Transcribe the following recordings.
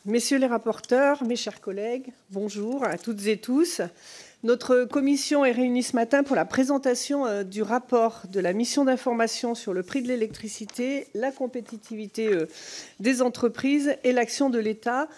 Messieurs les rapporteurs, mes chers collègues, bonjour à toutes et tous. Notre commission est réunie ce matin pour la présentation du rapport de la mission d'information sur le prix de l'électricité, la compétitivité des entreprises et l'action de l'État,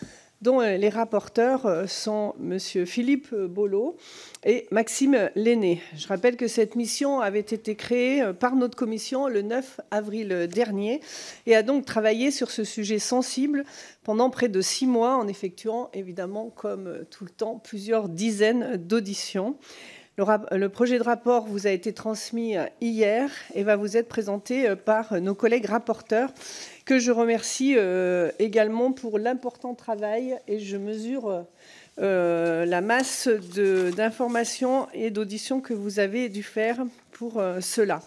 dont les rapporteurs sont M. Philippe Bolo et Maxime Lenné. Je rappelle que cette mission avait été créée par notre commission le 9 avril dernier et a donc travaillé sur ce sujet sensible pendant près de 6 mois en effectuant évidemment, comme tout le temps, plusieurs dizaines d'auditions. Le projet de rapport vous a été transmis hier et va vous être présenté par nos collègues rapporteurs que je remercie également pour l'important travail et je mesure la masse d'informations et d'auditions que vous avez dû faire pour cela.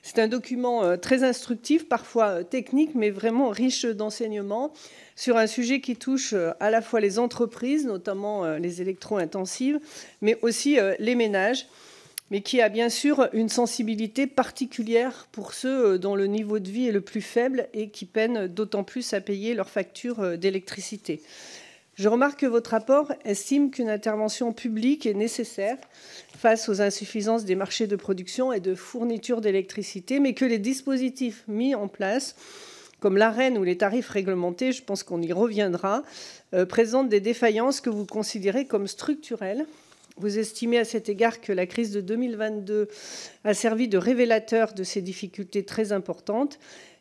C'est un document très instructif, parfois technique, mais vraiment riche d'enseignements sur un sujet qui touche à la fois les entreprises, notamment les électro-intensives, mais aussi les ménages, mais qui a bien sûr une sensibilité particulière pour ceux dont le niveau de vie est le plus faible et qui peinent d'autant plus à payer leurs factures d'électricité. Je remarque que votre rapport estime qu'une intervention publique est nécessaire face aux insuffisances des marchés de production et de fourniture d'électricité, mais que les dispositifs mis en place, comme l'Arenh ou les tarifs réglementés, je pense qu'on y reviendra, présentent des défaillances que vous considérez comme structurelles. Vous estimez à cet égard que la crise de 2022 a servi de révélateur de ces difficultés très importantes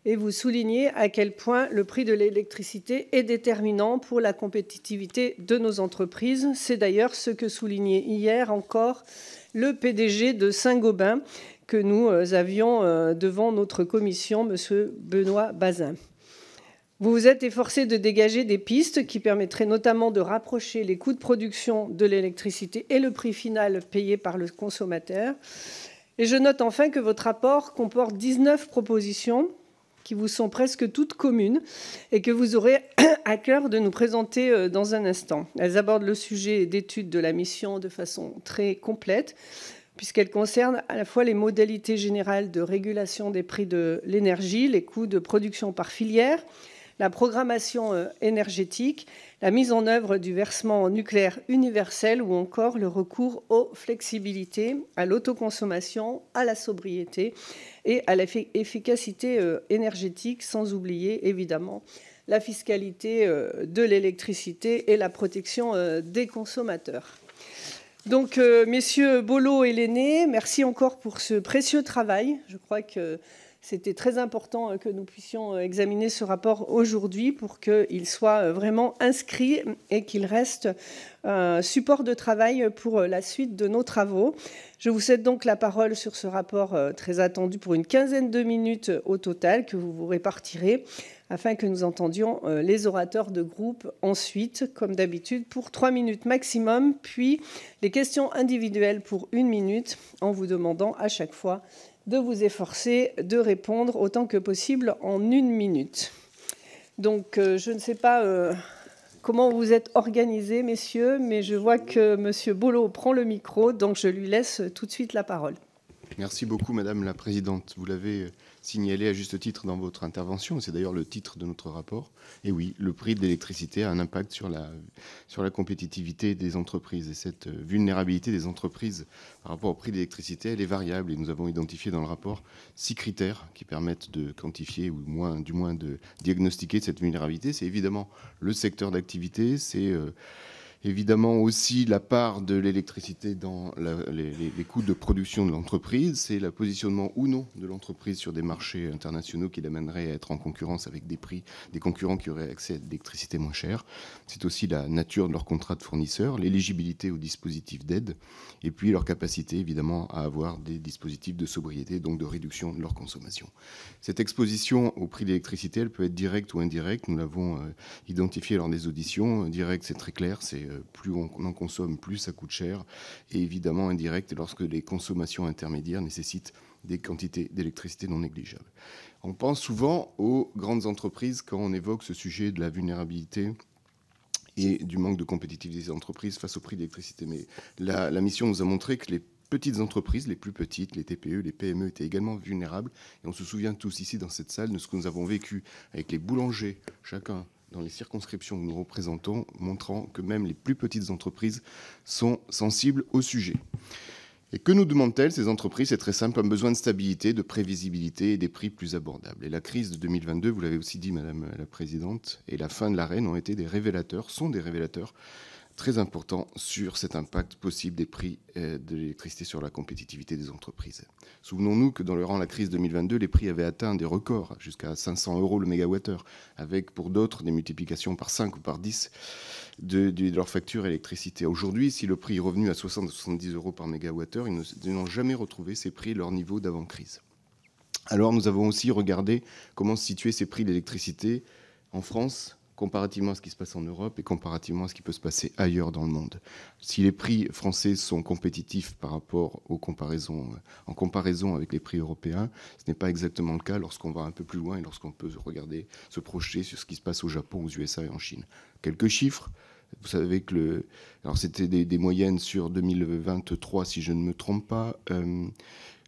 et vous soulignez à quel point le prix de l'électricité est déterminant pour la compétitivité de nos entreprises. C'est d'ailleurs ce que soulignait hier encore le PDG de Saint-Gobain que nous avions devant notre commission, M. Benoît Bazin. Vous vous êtes efforcé de dégager des pistes qui permettraient notamment de rapprocher les coûts de production de l'électricité et le prix final payé par le consommateur. Et je note enfin que votre rapport comporte 19 propositions qui vous sont presque toutes communes et que vous aurez à cœur de nous présenter dans un instant. Elles abordent le sujet d'étude de la mission de façon très complète, puisqu'elles concernent à la fois les modalités générales de régulation des prix de l'énergie, les coûts de production par filière, la programmation énergétique, la mise en œuvre du versement nucléaire universel ou encore le recours aux flexibilités, à l'autoconsommation, à la sobriété et à l'efficacité énergétique, sans oublier évidemment la fiscalité de l'électricité et la protection des consommateurs. Donc, messieurs Bolo et Lenné, merci encore pour ce précieux travail. Je crois que c'était très important que nous puissions examiner ce rapport aujourd'hui pour qu'il soit vraiment inscrit et qu'il reste un support de travail pour la suite de nos travaux. Je vous cède donc la parole sur ce rapport très attendu pour une quinzaine de minutes au total que vous vous répartirez afin que nous entendions les orateurs de groupe ensuite, comme d'habitude, pour 3 minutes maximum, puis les questions individuelles pour 1 minute en vous demandant à chaque fois de vous efforcer de répondre autant que possible en 1 minute. Donc, je ne sais pas comment vous êtes organisés, messieurs, mais je vois que M. Bolo prend le micro, donc je lui laisse tout de suite la parole. Merci beaucoup, Madame la Présidente. Vous l'avez signalé à juste titre dans votre intervention, c'est d'ailleurs le titre de notre rapport. Et oui, le prix de l'électricité a un impact sur la compétitivité des entreprises. Et cette vulnérabilité des entreprises par rapport au prix de l'électricité, elle est variable. Et nous avons identifié dans le rapport 6 critères qui permettent de quantifier, ou du moins de diagnostiquer cette vulnérabilité. C'est évidemment le secteur d'activité, c'est évidemment aussi la part de l'électricité dans les coûts de production de l'entreprise, c'est le positionnement ou non de l'entreprise sur des marchés internationaux qui l'amèneraient à être en concurrence avec des prix, des concurrents qui auraient accès à de l'électricité moins chère. C'est aussi la nature de leur contrat de fournisseur, l'éligibilité aux dispositifs d'aide, et puis leur capacité évidemment à avoir des dispositifs de sobriété, donc de réduction de leur consommation. Cette exposition au prix de l'électricité, elle peut être directe ou indirecte. Nous l'avons identifié lors des auditions. Direct, c'est très clair, c'est plus on en consomme, plus ça coûte cher. Et évidemment indirect, lorsque les consommations intermédiaires nécessitent des quantités d'électricité non négligeables. On pense souvent aux grandes entreprises quand on évoque ce sujet de la vulnérabilité et du manque de compétitivité des entreprises face au prix de l'électricité. Mais la mission nous a montré que les petites entreprises, les plus petites, les TPE, les PME étaient également vulnérables. Et on se souvient tous ici dans cette salle de ce que nous avons vécu avec les boulangers, chacun dans les circonscriptions que nous représentons, montrant que même les plus petites entreprises sont sensibles au sujet. Et que nous demandent-elles, ces entreprises? C'est très simple, un besoin de stabilité, de prévisibilité et des prix plus abordables. Et la crise de 2022, vous l'avez aussi dit, Madame la Présidente, et la fin de l'Arenh sont des révélateurs très importants sur cet impact possible des prix de l'électricité sur la compétitivité des entreprises. Souvenons-nous que durant la crise 2022, les prix avaient atteint des records, jusqu'à 500 € le mégawattheure, avec pour d'autres des multiplications par 5 ou par 10 de leur facture électricité. Aujourd'hui, si le prix est revenu à 60 à 70 € par mégawattheure, ils n'ont jamais retrouvé ces prix, leur niveau d'avant-crise. Alors nous avons aussi regardé comment situer ces prix d'électricité en France, comparativement à ce qui se passe en Europe et comparativement à ce qui peut se passer ailleurs dans le monde. Si les prix français sont compétitifs par rapport en comparaison avec les prix européens, ce n'est pas exactement le cas lorsqu'on va un peu plus loin et lorsqu'on peut se projeter sur ce qui se passe au Japon, aux USA et en Chine. Quelques chiffres. Vous savez que alors c'était des moyennes sur 2023, si je ne me trompe pas.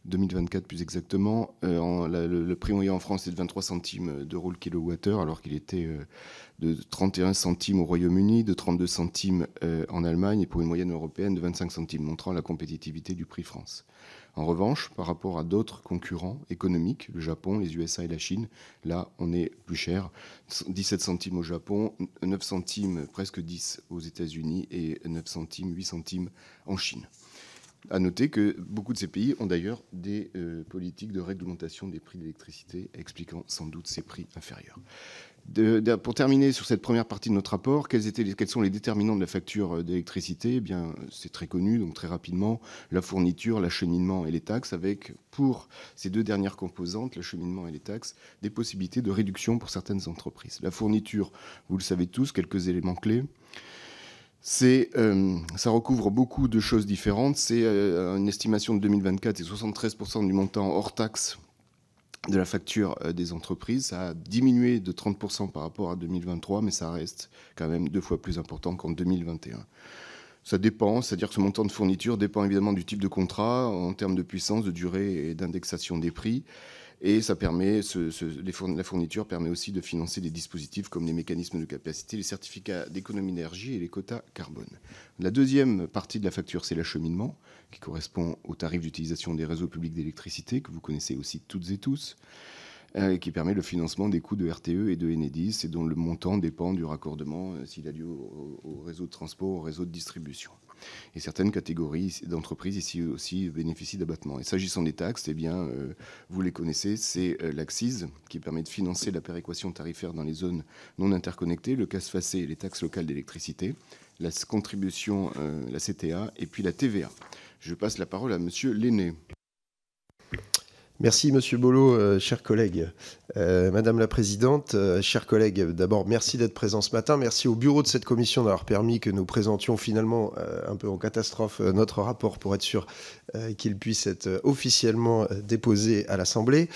2024 plus exactement, le prix moyen en France est de 23 centimes d'euros le kilowattheure, alors qu'il était de 31 centimes au Royaume-Uni, de 32 centimes en Allemagne, et pour une moyenne européenne de 25 centimes, montrant la compétitivité du prix France. En revanche, par rapport à d'autres concurrents économiques, le Japon, les USA et la Chine, là, on est plus cher. 17 centimes au Japon, 9 centimes, presque 10 aux États-Unis, et 9 centimes, 8 centimes en Chine. À noter que beaucoup de ces pays ont d'ailleurs des politiques de réglementation des prix de l'électricité, expliquant sans doute ces prix inférieurs. Pour terminer sur cette première partie de notre rapport, quels sont les déterminants de la facture d'électricité? Eh bien, c'est très connu, donc très rapidement, la fourniture, l'acheminement et les taxes, avec, pour ces deux dernières composantes, l'acheminement et les taxes, des possibilités de réduction pour certaines entreprises. La fourniture, vous le savez tous, quelques éléments clés. Ça recouvre beaucoup de choses différentes. C'est une estimation de 2024, c'est 73% du montant hors taxe de la facture des entreprises. Ça a diminué de 30% par rapport à 2023, mais ça reste quand même 2 fois plus important qu'en 2021. Ça dépend, c'est-à-dire que ce montant de fourniture dépend évidemment du type de contrat, en termes de puissance, de durée et d'indexation des prix. Et ça permet, la fourniture permet aussi de financer des dispositifs comme les mécanismes de capacité, les certificats d'économie d'énergie et les quotas carbone. La deuxième partie de la facture, c'est l'acheminement, qui correspond au tarif d'utilisation des réseaux publics d'électricité, que vous connaissez aussi toutes et tous, qui permet le financement des coûts de RTE et de Enedis, et dont le montant dépend du raccordement, s'il a lieu au réseau de transport, au réseau de distribution. Et certaines catégories d'entreprises ici aussi bénéficient d'abattements. Et s'agissant des taxes, eh bien, vous les connaissez, c'est l'ACCIS qui permet de financer la péréquation tarifaire dans les zones non interconnectées, le CAS-FACé et les taxes locales d'électricité, la contribution, la CTA et puis la TVA. Je passe la parole à Monsieur Lenné. Merci Monsieur Bollot, chers collègues. Madame la Présidente, chers collègues, d'abord merci d'être présents ce matin. Merci au bureau de cette commission d'avoir permis que nous présentions finalement un peu en catastrophe notre rapport pour être sûr qu'il puisse être officiellement déposé à l'Assemblée.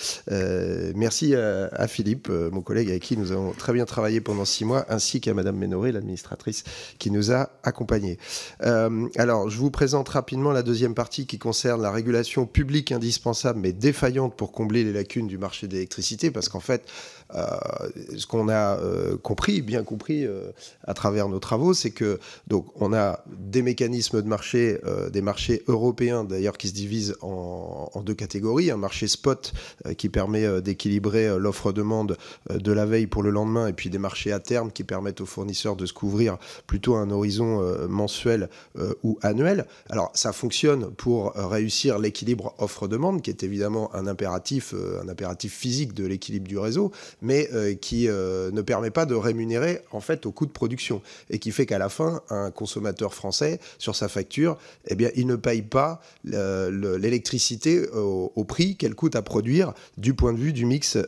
Merci à Philippe, mon collègue avec qui nous avons très bien travaillé pendant 6 mois, ainsi qu'à Madame Ménoré, l'administratrice qui nous a accompagnés. Alors, je vous présente rapidement la deuxième partie qui concerne la régulation publique indispensable mais défaillante pour combler les lacunes du marché de l'électricité, parce qu'en fait, ce qu'on a bien compris à travers nos travaux, c'est que donc on a des mécanismes de marché, des marchés européens d'ailleurs qui se divisent en 2 catégories, un marché spot qui permet d'équilibrer l'offre-demande de la veille pour le lendemain, et puis des marchés à terme qui permettent aux fournisseurs de se couvrir plutôt à un horizon mensuel ou annuel. Alors ça fonctionne pour réussir l'équilibre offre-demande, qui est évidemment un impératif physique de l'équilibre du réseau, mais qui ne permet pas de rémunérer en fait au coût de production, et qui fait qu'à la fin, un consommateur français, sur sa facture, eh bien, il ne paye pas l'électricité au prix qu'elle coûte à produire du point de vue du mix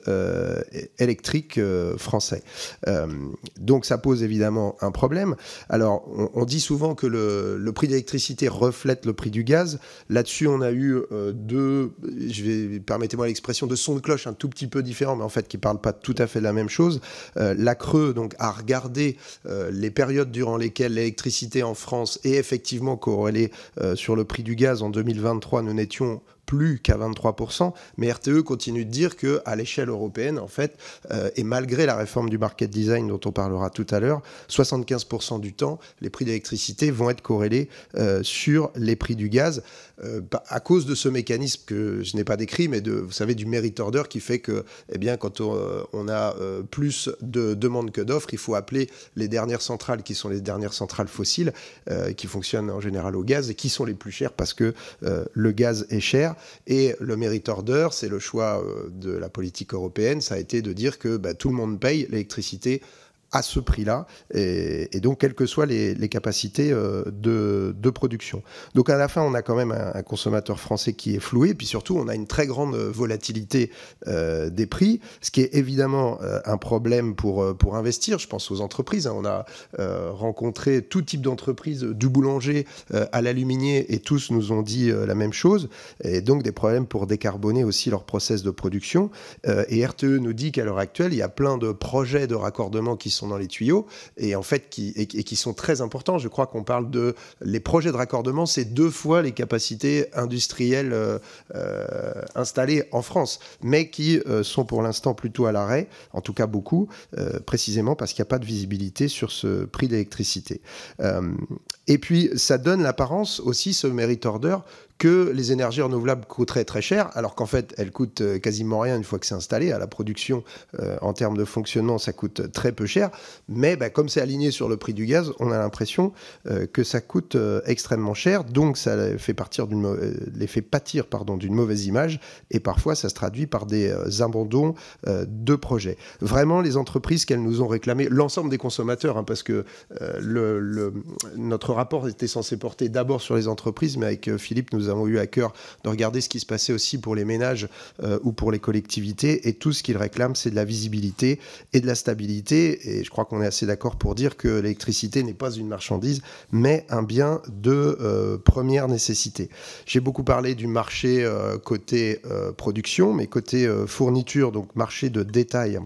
électrique français. Donc ça pose évidemment un problème. Alors on dit souvent que le prix de l'électricité reflète le prix du gaz. Là-dessus, on a eu permettez-moi l'expression, de sons de cloche un tout petit peu différents, mais en fait qui ne parlent pas tout à fait de la même chose. La CRE donc, a regardé les périodes durant lesquelles l'électricité en France est effectivement corrélée sur le prix du gaz. En 2023, nous n'étions plus qu'à 23%, mais RTE continue de dire qu'à l'échelle européenne, en fait, et malgré la réforme du market design dont on parlera tout à l'heure, 75% du temps, les prix d'électricité vont être corrélés sur les prix du gaz, à cause de ce mécanisme que je n'ai pas décrit, mais vous savez, du merit order qui fait que, eh bien, quand on a plus de demandes que d'offres, il faut appeler les dernières centrales qui sont les dernières centrales fossiles, qui fonctionnent en général au gaz et qui sont les plus chères parce que le gaz est cher. Et le merit order, c'est le choix de la politique européenne, ça a été de dire que tout le monde paye l'électricité à ce prix-là, et donc quelles que soient les capacités de production. Donc à la fin, on a quand même un consommateur français qui est floué, et puis surtout, on a une très grande volatilité des prix, ce qui est évidemment un problème pour investir. Je pense aux entreprises. On a rencontré tout type d'entreprises, du boulanger à l'aluminier, et tous nous ont dit la même chose, et donc des problèmes pour décarboner aussi leur process de production. Et RTE nous dit qu'à l'heure actuelle, il y a plein de projets de raccordement qui sont dans les tuyaux et en fait qui sont très importants. Je crois qu'on parle de les projets de raccordement, c'est 2 fois les capacités industrielles installées en France, mais qui sont pour l'instant plutôt à l'arrêt, en tout cas beaucoup, précisément parce qu'il n'y a pas de visibilité sur ce prix d'électricité. Et puis ça donne l'apparence aussi, ce merit order, que les énergies renouvelables coûteraient très cher, alors qu'en fait, elles coûtent quasiment rien une fois que c'est installé. À la production, en termes de fonctionnement, ça coûte très peu cher. Mais comme c'est aligné sur le prix du gaz, on a l'impression que ça coûte extrêmement cher. Donc, ça les fait pâtir d'une mauvaise image. Et parfois, ça se traduit par des abandons de projets. Vraiment, les entreprises qu'elles nous ont réclamé, l'ensemble des consommateurs, parce que notre rapport était censé porter d'abord sur les entreprises, mais avec Philippe, nous avons eu à cœur de regarder ce qui se passait aussi pour les ménages ou pour les collectivités, et tout ce qu'ils réclament, c'est de la visibilité et de la stabilité, et je crois qu'on est assez d'accord pour dire que l'électricité n'est pas une marchandise, mais un bien de première nécessité. J'ai beaucoup parlé du marché côté production, mais côté fourniture, donc marché de détail,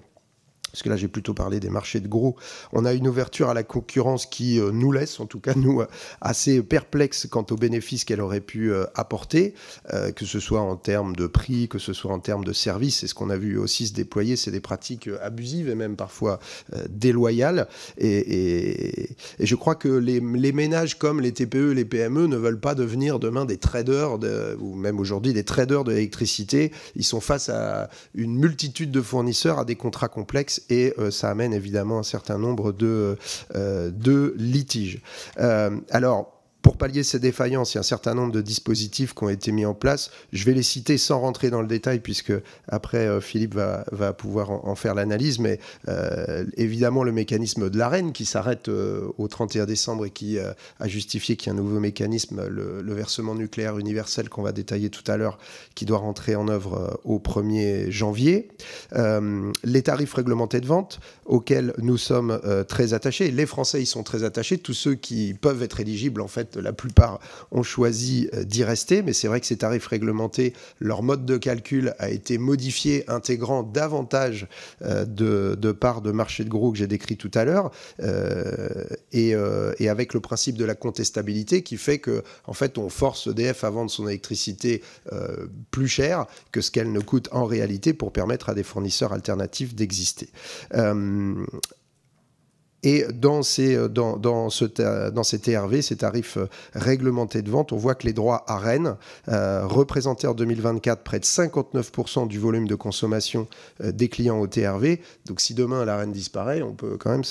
parce que là j'ai plutôt parlé des marchés de gros, on a une ouverture à la concurrence qui nous laisse, en tout cas nous, assez perplexes quant aux bénéfices qu'elle aurait pu apporter, que ce soit en termes de prix, que ce soit en termes de services. Et ce qu'on a vu aussi se déployer, c'est des pratiques abusives et même parfois déloyales. Et je crois que les ménages comme les TPE, les PME ne veulent pas devenir demain des traders, ou même aujourd'hui des traders de l'électricité. Ils sont face à une multitude de fournisseurs, à des contrats complexes, et ça amène évidemment un certain nombre de litiges. Alors, pour pallier ces défaillances, il y a un certain nombre de dispositifs qui ont été mis en place. Je vais les citer sans rentrer dans le détail, puisque après Philippe va pouvoir en faire l'analyse, mais évidemment le mécanisme de l'Arenh qui s'arrête au 31 décembre et qui a justifié qu'il y a un nouveau mécanisme, le versement nucléaire universel qu'on va détailler tout à l'heure, qui doit rentrer en œuvre au 1er janvier. Les tarifs réglementés de vente auxquels nous sommes très attachés. Les Français y sont très attachés. Tous ceux qui peuvent être éligibles, en fait, la plupart ont choisi d'y rester, mais c'est vrai que ces tarifs réglementés, leur mode de calcul a été modifié, intégrant davantage de parts de marché de gros que j'ai décrit tout à l'heure, et avec le principe de la contestabilité qui fait que, en fait, on force EDF à vendre son électricité plus cher que ce qu'elle ne coûte en réalité pour permettre à des fournisseurs alternatifs d'exister. Et dans ces TRV, ces tarifs réglementés de vente, on voit que les droits ARENH représentaient en 2024 près de 59% du volume de consommation des clients au TRV. Donc si demain l'ARENH disparaît, on peut quand même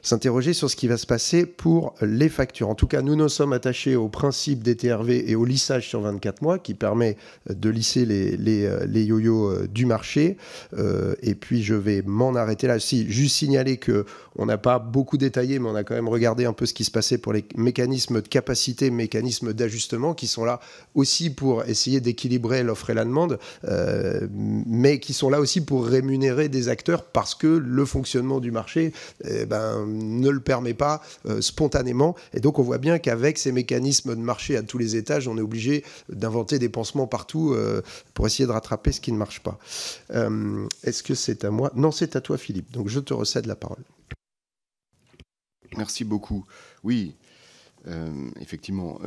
s'interroger sur ce qui va se passer pour les factures. En tout cas, nous sommes attachés au principe des TRV et au lissage sur 24 mois qui permet de lisser les yo-yo du marché. Et puis, je vais m'en arrêter là. Juste signaler qu'on n'a pas beaucoup détaillé, mais on a quand même regardé un peu ce qui se passait pour les mécanismes de capacité, mécanismes d'ajustement qui sont là aussi pour essayer d'équilibrer l'offre et la demande, mais qui sont là aussi pour rémunérer des acteurs parce que le fonctionnement du marché, ne le permet pas spontanément. Et donc, on voit bien qu'avec ces mécanismes de marché à tous les étages, on est obligé d'inventer des pansements partout pour essayer de rattraper ce qui ne marche pas. Est-ce que c'est à moi? Non, c'est à toi, Philippe. Donc, je te recède la parole. Merci beaucoup. Oui, Effectivement,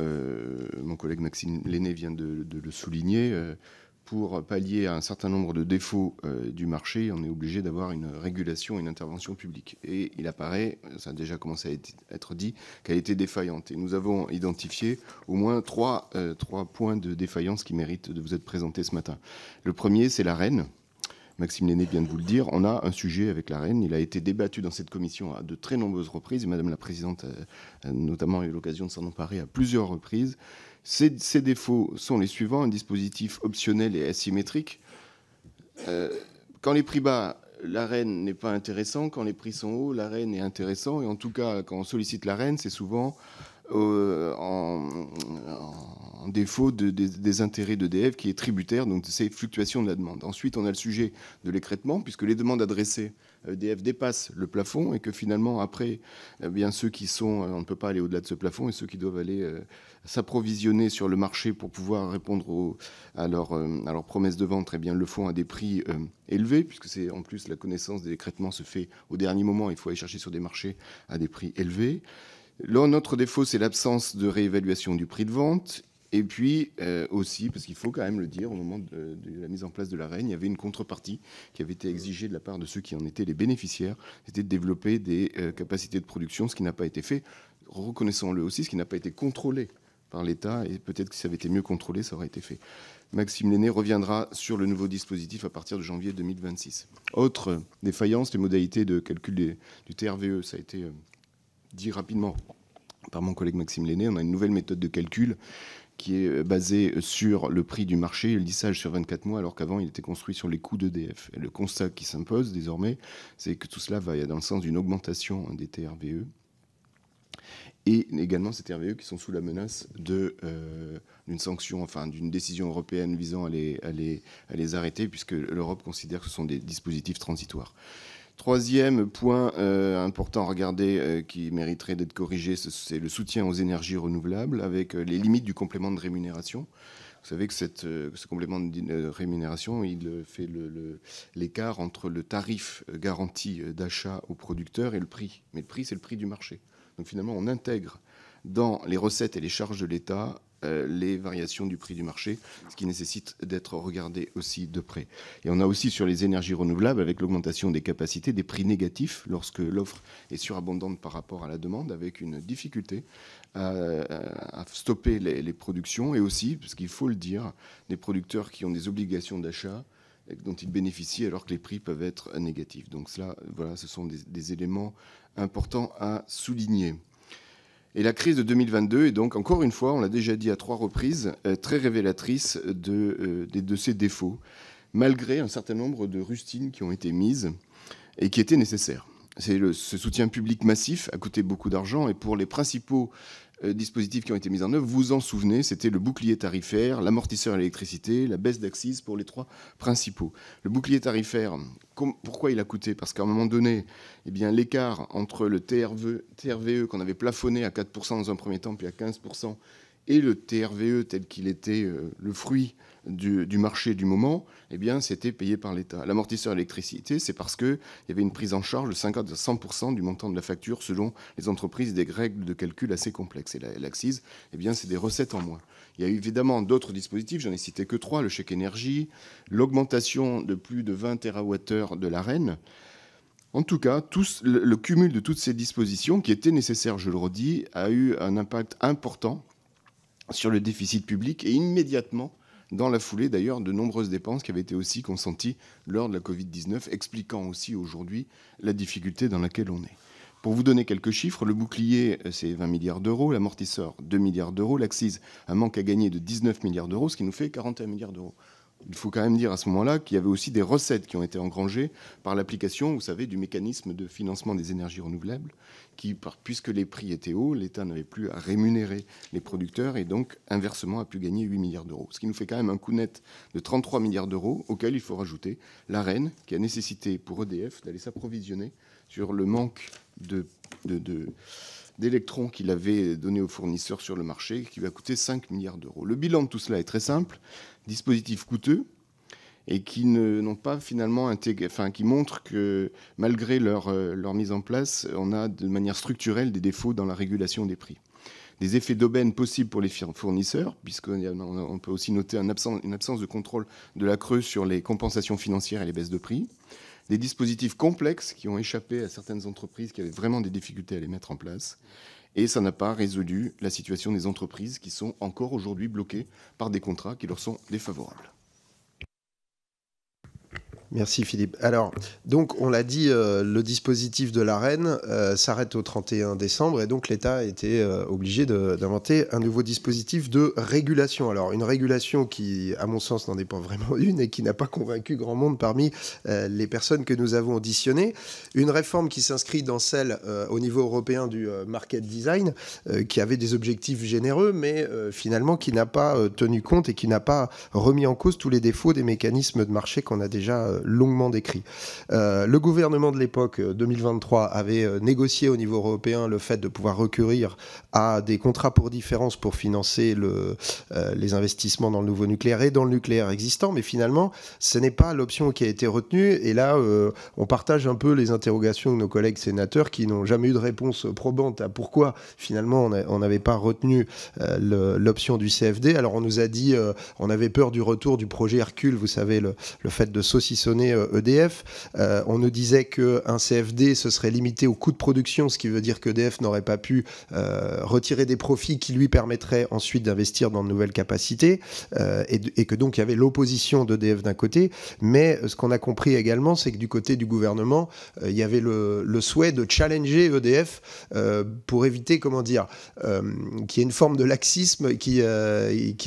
mon collègue Maxime Lenné vient de le souligner. Pour pallier à un certain nombre de défauts du marché, on est obligé d'avoir une régulation et une intervention publique. Et il apparaît, ça a déjà commencé à être dit, qu'elle était défaillante. Et nous avons identifié au moins trois points de défaillance qui méritent de vous être présentés ce matin. Le premier, c'est l'Arenh. Maxime Lenné vient de vous le dire, on a un sujet avec l'Arenh. Il a été débattu dans cette commission à de très nombreuses reprises. Et Madame la Présidente a notamment eu l'occasion de s'en emparer à plusieurs reprises. Ces défauts sont les suivants. Un dispositif optionnel et asymétrique. Quand les prix bas, l'Arenh n'est pas intéressant. Quand les prix sont hauts, l'Arenh est intéressant. Et en tout cas, quand on sollicite l'Arenh, c'est souvent en défaut des intérêts d'EDF qui est tributaire donc de ces fluctuations de la demande. Ensuite, on a le sujet de l'écrêtement, puisque les demandes adressées à EDF dépassent le plafond et que finalement, après, eh bien, ceux qui sont... on ne peut pas aller au-delà de ce plafond et ceux qui doivent aller s'approvisionner sur le marché pour pouvoir répondre à leur promesse de vente, eh bien, le font à des prix élevés, puisque c'est en plus la connaissance des écrêtements se fait au dernier moment. Il faut aller chercher sur des marchés à des prix élevés. Là, notre défaut, c'est l'absence de réévaluation du prix de vente. Et puis aussi, parce qu'il faut quand même le dire, au moment de la mise en place de l'Arenh, il y avait une contrepartie qui avait été exigée de la part de ceux qui en étaient les bénéficiaires, c'était de développer des capacités de production, ce qui n'a pas été fait. Reconnaissons-le aussi, ce qui n'a pas été contrôlé par l'État, et peut-être que si ça avait été mieux contrôlé, ça aurait été fait. Maxime Lenné reviendra sur le nouveau dispositif à partir de janvier 2026. Autre défaillance, les modalités de calcul du TRVE, ça a été dit rapidement par mon collègue Maxime Lenné. On a une nouvelle méthode de calcul qui est basée sur le prix du marché et le lissage sur 24 mois, alors qu'avant, il était construit sur les coûts d'EDF. Et le constat qui s'impose désormais, c'est que tout cela va dans le sens d'une augmentation des TRVE et également ces TRVE qui sont sous la menace d'une sanction, enfin d'une décision européenne visant à les arrêter, puisque l'Europe considère que ce sont des dispositifs transitoires. Troisième point important à regarder qui mériterait d'être corrigé, c'est le soutien aux énergies renouvelables avec les limites du complément de rémunération. Vous savez que ce complément de rémunération, il fait l'écart entre le tarif garanti d'achat au producteur et le prix. Mais le prix, c'est le prix du marché. Donc finalement, on intègre dans les recettes et les charges de l'État les variations du prix du marché, ce qui nécessite d'être regardé aussi de près. Et on a aussi sur les énergies renouvelables, avec l'augmentation des capacités, des prix négatifs lorsque l'offre est surabondante par rapport à la demande, avec une difficulté à stopper les productions, et aussi, parce qu'il faut le dire, des producteurs qui ont des obligations d'achat dont ils bénéficient alors que les prix peuvent être négatifs. Donc cela, voilà, ce sont des éléments importants à souligner. Et la crise de 2022 est donc, encore une fois, on l'a déjà dit à 3 reprises, très révélatrice de ces défauts, malgré un certain nombre de rustines qui ont été mises et qui étaient nécessaires. Ce soutien public massif a coûté beaucoup d'argent, et pour les principaux dispositifs qui ont été mis en œuvre, vous vous en souvenez, c'était le bouclier tarifaire, l'amortisseur à l'électricité, la baisse d'accise pour les 3 principaux. Le bouclier tarifaire, pourquoi il a coûté? Parce qu'à un moment donné, eh bien, l'écart entre le TRVE qu'on avait plafonné à 4% dans un premier temps, puis à 15%, et le TRVE tel qu'il était le fruit du marché du moment, eh bien, c'était payé par l'État. L'amortisseur électricité, c'est parce qu'il y avait une prise en charge de 50 à 100% du montant de la facture selon les entreprises, des règles de calcul assez complexes. Et l'accise, eh bien, c'est des recettes en moins. Il y a évidemment d'autres dispositifs, j'en ai cité que 3, le chèque énergie, l'augmentation de plus de 20 TWh de l'Arenh. En tout cas, le cumul de toutes ces dispositions, qui étaient nécessaires, je le redis, a eu un impact important sur le déficit public, et immédiatement, dans la foulée d'ailleurs, de nombreuses dépenses qui avaient été aussi consenties lors de la Covid-19, expliquant aussi aujourd'hui la difficulté dans laquelle on est. Pour vous donner quelques chiffres, le bouclier, c'est 20 milliards d'euros, l'amortisseur, 2 milliards d'euros, l'accise, un manque à gagner de 19 milliards d'euros, ce qui nous fait 41 milliards d'euros. Il faut quand même dire à ce moment-là qu'il y avait aussi des recettes qui ont été engrangées par l'application, vous savez, du mécanisme de financement des énergies renouvelables, qui, puisque les prix étaient hauts, l'État n'avait plus à rémunérer les producteurs et donc, inversement, a pu gagner 8 milliards d'euros. Ce qui nous fait quand même un coût net de 33 milliards d'euros, auquel il faut rajouter l'Arenh, qui a nécessité pour EDF d'aller s'approvisionner sur le manque d'électrons qu'il avait donné aux fournisseurs sur le marché, qui va coûter 5 milliards d'euros. Le bilan de tout cela est très simple. Dispositifs coûteux et qui n'ont pas finalement intégré, enfin qui montrent que malgré leur mise en place, on a de manière structurelle des défauts dans la régulation des prix. des effets d'aubaine possibles pour les fournisseurs, puisqu'on peut aussi noter une absence de contrôle de la CRE sur les compensations financières et les baisses de prix, des dispositifs complexes qui ont échappé à certaines entreprises qui avaient vraiment des difficultés à les mettre en place. Et ça n'a pas résolu la situation des entreprises qui sont encore aujourd'hui bloquées par des contrats qui leur sont défavorables. Merci Philippe. Alors, donc on l'a dit, le dispositif de l'Arenh s'arrête au 31 décembre et donc l'État a été obligé d'inventer un nouveau dispositif de régulation. Alors, une régulation qui, à mon sens, n'en est pas vraiment une et qui n'a pas convaincu grand monde parmi les personnes que nous avons auditionnées. Une réforme qui s'inscrit dans celle au niveau européen du market design, qui avait des objectifs généreux, mais finalement qui n'a pas tenu compte et qui n'a pas remis en cause tous les défauts des mécanismes de marché qu'on a déjà longuement décrit. Le gouvernement de l'époque, 2023, avait négocié au niveau européen le fait de pouvoir recourir à des contrats pour différence pour financer les investissements dans le nouveau nucléaire et dans le nucléaire existant, mais finalement, ce n'est pas l'option qui a été retenue. Et là, on partage un peu les interrogations de nos collègues sénateurs qui n'ont jamais eu de réponse probante à pourquoi finalement on n'avait pas retenu l'option du CFD. Alors on nous a dit, on avait peur du retour du projet Hercule, vous savez, le fait de saucissonner EDF. On nous disait qu'un CFD, ce serait limité au coût de production, ce qui veut dire qu'EDF n'aurait pas pu retirer des profits qui lui permettraient ensuite d'investir dans de nouvelles capacités, et que donc il y avait l'opposition d'EDF d'un côté. Mais ce qu'on a compris également, c'est que du côté du gouvernement, il y avait le souhait de challenger EDF pour éviter, comment dire, qu'il y ait une forme de laxisme qui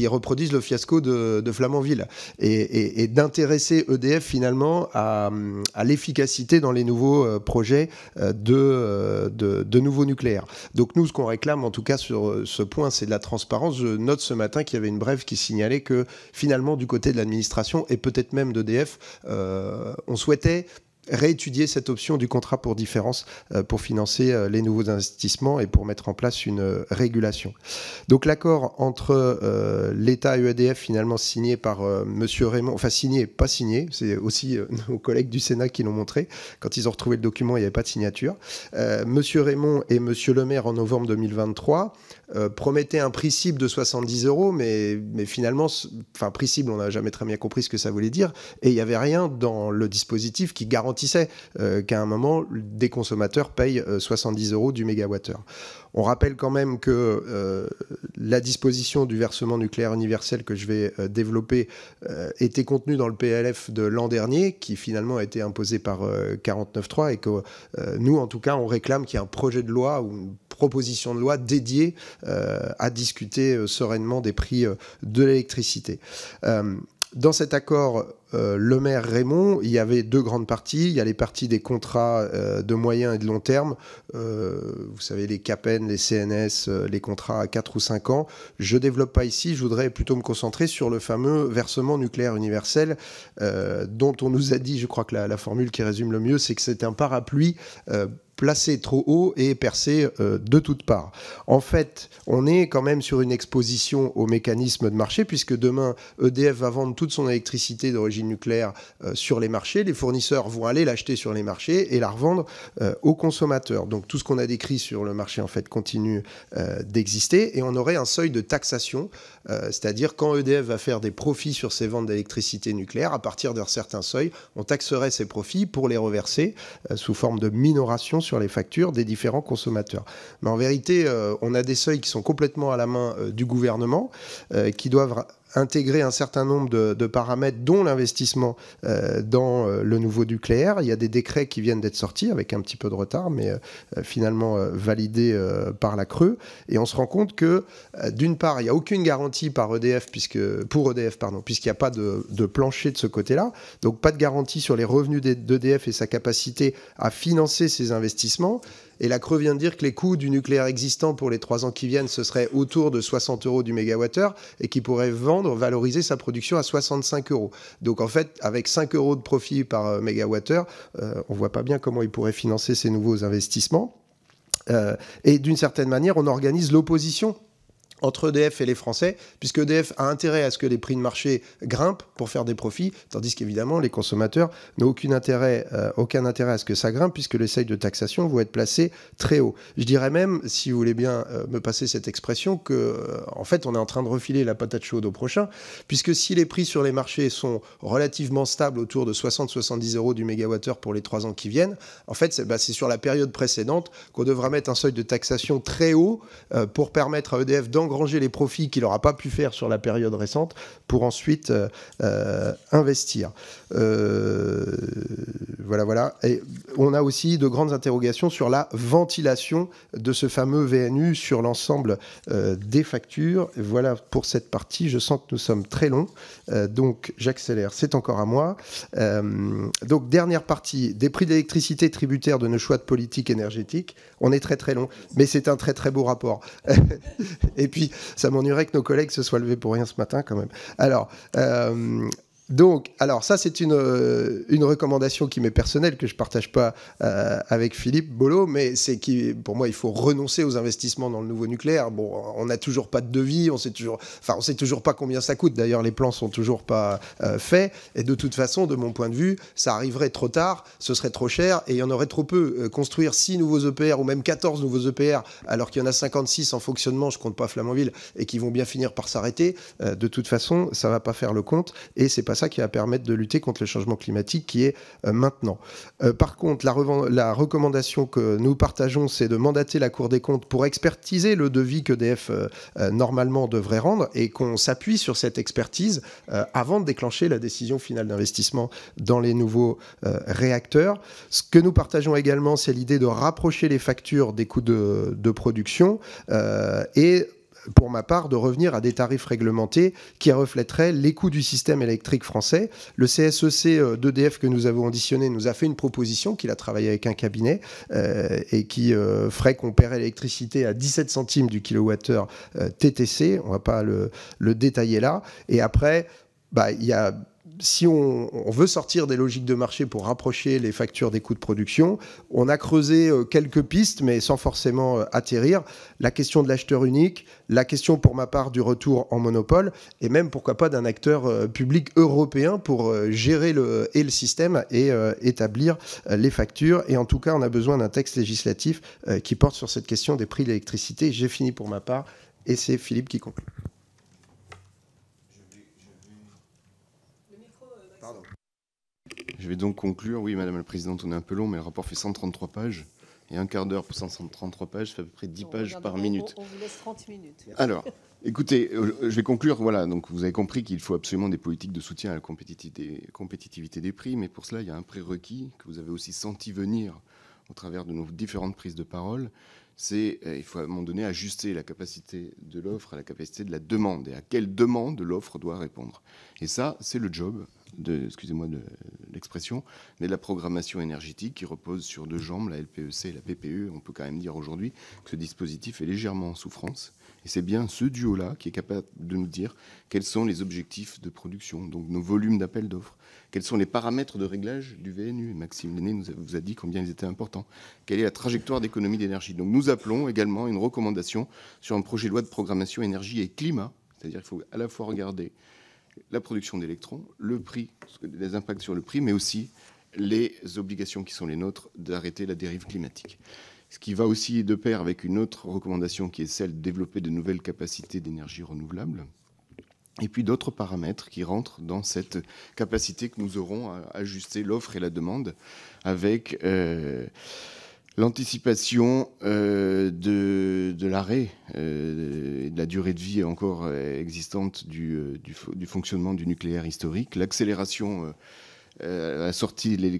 reproduise le fiasco de Flamanville et d'intéresser EDF finalement à l'efficacité dans les nouveaux projets de nouveaux nucléaires. Donc nous, ce qu'on réclame en tout cas sur ce point, c'est de la transparence. Je note ce matin qu'il y avait une brève qui signalait que finalement du côté de l'administration et peut-être même d'EDF, on souhaitait réétudier cette option du contrat pour différence pour financer les nouveaux investissements et pour mettre en place une régulation. Donc l'accord entre l'État et EDF finalement signé par Monsieur Raymond, enfin signé, pas signé, c'est aussi nos collègues du Sénat qui l'ont montré. Quand ils ont retrouvé le document, il n'y avait pas de signature. Monsieur Raymond et Monsieur Le Maire en novembre 2023 promettaient un prix cible de 70 €, mais finalement, enfin prix cible, on n'a jamais très bien compris ce que ça voulait dire, et il n'y avait rien dans le dispositif qui garantissait qu'à un moment, des consommateurs payent 70 € du mégawattheure. On rappelle quand même que la disposition du versement nucléaire universel que je vais développer était contenue dans le PLF de l'an dernier, qui finalement a été imposé par 49.3, et que nous, en tout cas, on réclame qu'il y ait un projet de loi ou une proposition de loi dédiée à discuter sereinement des prix de l'électricité. Dans cet accord, Le Maire Raymond, il y avait deux grandes parties. Il y a les parties des contrats de moyen et de long terme. Vous savez, les CAPEN, les CNS, les contrats à 4 ou 5 ans. Je ne développe pas ici. Je voudrais plutôt me concentrer sur le fameux versement nucléaire universel dont on nous a dit, je crois que la formule qui résume le mieux, c'est que c'est un parapluie placé trop haut et percé de toutes parts. En fait, on est quand même sur une exposition aux mécanismes de marché, puisque demain, EDF va vendre toute son électricité d'origine nucléaire sur les marchés. Les fournisseurs vont aller l'acheter sur les marchés et la revendre aux consommateurs. Donc tout ce qu'on a décrit sur le marché, en fait, continue d'exister, et on aurait un seuil de taxation, c'est-à-dire quand EDF va faire des profits sur ses ventes d'électricité nucléaire, à partir d'un certain seuil, on taxerait ces profits pour les reverser sous forme de minoration sur les factures des différents consommateurs. Mais en vérité, on a des seuils qui sont complètement à la main du gouvernement, qui doivent intégrer un certain nombre de paramètres, dont l'investissement dans le nouveau nucléaire. Il y a des décrets qui viennent d'être sortis avec un petit peu de retard, mais finalement validés par la CRE. Et on se rend compte que, d'une part, il n'y a aucune garantie pour EDF, puisqu'il n'y a pas de plancher de ce côté-là. Donc pas de garantie sur les revenus d'EDF et sa capacité à financer ses investissements. Et la CRE vient de dire que les coûts du nucléaire existant pour les 3 ans qui viennent, ce serait autour de 60 € du mégawattheure, et qui pourrait valoriser sa production à 65 €. Donc en fait, avec 5 € de profit par mégawattheure, on ne voit pas bien comment il pourrait financer ces nouveaux investissements. Et d'une certaine manière, on organise l'opposition entre EDF et les Français, puisque EDF a intérêt à ce que les prix de marché grimpent pour faire des profits, tandis qu'évidemment, les consommateurs n'ont aucun intérêt à ce que ça grimpe, puisque les seuils de taxation vont être placés très haut. Je dirais même, si vous voulez bien me passer cette expression, en fait, on est en train de refiler la patate chaude au prochain, puisque si les prix sur les marchés sont relativement stables, autour de 60-70 € du mégawattheure pour les 3 ans qui viennent, en fait, c'est sur la période précédente qu'on devra mettre un seuil de taxation très haut pour permettre à EDF d'engranger les profits qu'il n'aura pas pu faire sur la période récente pour ensuite investir. Voilà. Et on a aussi de grandes interrogations sur la ventilation de ce fameux VNU sur l'ensemble des factures. Voilà pour cette partie. Je sens que nous sommes très longs. Donc, j'accélère. C'est encore à moi. Donc, dernière partie. Des prix d'électricité tributaires de nos choix de politique énergétique. On est très, très long. Mais c'est un très, très beau rapport. Et puis, ça m'ennuierait que nos collègues se soient levés pour rien ce matin, quand même. Alors, ça, c'est une recommandation qui m'est personnelle, que je ne partage pas avec Philippe Bolo, mais pour moi, il faut renoncer aux investissements dans le nouveau nucléaire. Bon, on n'a toujours pas de devis, on sait toujours pas combien ça coûte. D'ailleurs, les plans sont toujours pas faits. Et de toute façon, de mon point de vue, ça arriverait trop tard, ce serait trop cher, et il y en aurait trop peu. Construire 6 nouveaux EPR, ou même 14 nouveaux EPR, alors qu'il y en a 56 en fonctionnement, je compte pas Flamanville, et qui vont bien finir par s'arrêter, de toute façon, ça va pas faire le compte, et c'est pas ça qui va permettre de lutter contre le changement climatique qui est maintenant. Par contre, la recommandation que nous partageons, c'est de mandater la Cour des comptes pour expertiser le devis qu'EDF normalement devrait rendre, et qu'on s'appuie sur cette expertise avant de déclencher la décision finale d'investissement dans les nouveaux réacteurs. Ce que nous partageons également, c'est l'idée de rapprocher les factures des coûts de production et pour ma part, de revenir à des tarifs réglementés qui reflèteraient les coûts du système électrique français. Le CSEC d'EDF que nous avons auditionné nous a fait une proposition, qu'il a travaillé avec un cabinet, et qui ferait qu'on paierait l'électricité à 17 centimes du kilowattheure TTC. On ne va pas le détailler là. Et après, il y a... Si on veut sortir des logiques de marché pour rapprocher les factures des coûts de production, on a creusé quelques pistes, mais sans forcément atterrir. La question de l'acheteur unique, la question pour ma part du retour en monopole, et même pourquoi pas d'un acteur public européen pour gérer le système et établir les factures. Et en tout cas, on a besoin d'un texte législatif qui porte sur cette question des prix de l'électricité. J'ai fini pour ma part, et c'est Philippe qui conclut. Je vais donc conclure. Oui, Madame la Présidente, on est un peu long, mais le rapport fait 133 pages. Et un quart d'heure pour 133 pages, ça fait à peu près 10 pages par minute. On vous laisse 30 minutes. Alors, écoutez, je vais conclure. Voilà, donc vous avez compris qu'il faut absolument des politiques de soutien à la compétitivité des prix. Mais pour cela, il y a un prérequis que vous avez aussi senti venir au travers de nos différentes prises de parole. C'est il faut à un moment donné ajuster la capacité de l'offre à la capacité de la demande, et à quelle demande l'offre doit répondre. Et ça, c'est le job excusez-moi de l'expression, mais de la programmation énergétique qui repose sur 2 jambes, la LPEC et la PPE. On peut quand même dire aujourd'hui que ce dispositif est légèrement en souffrance. Et c'est bien ce duo-là qui est capable de nous dire quels sont les objectifs de production, donc nos volumes d'appel d'offres, quels sont les paramètres de réglage du VNU. Maxime Lenné vous a dit combien ils étaient importants. Quelle est la trajectoire d'économie d'énergie. Donc nous appelons également une recommandation sur un projet de loi de programmation énergie et climat, c'est-à-dire qu'il faut à la fois regarder la production d'électrons, le prix, les impacts sur le prix, mais aussi les obligations qui sont les nôtres d'arrêter la dérive climatique. Ce qui va aussi de pair avec une autre recommandation qui est celle de développer de nouvelles capacités d'énergie renouvelable, et puis d'autres paramètres qui rentrent dans cette capacité que nous aurons à ajuster l'offre et la demande avec l'anticipation de l'arrêt et de la durée de vie encore existante du fonctionnement du nucléaire historique, l'accélération la sortie de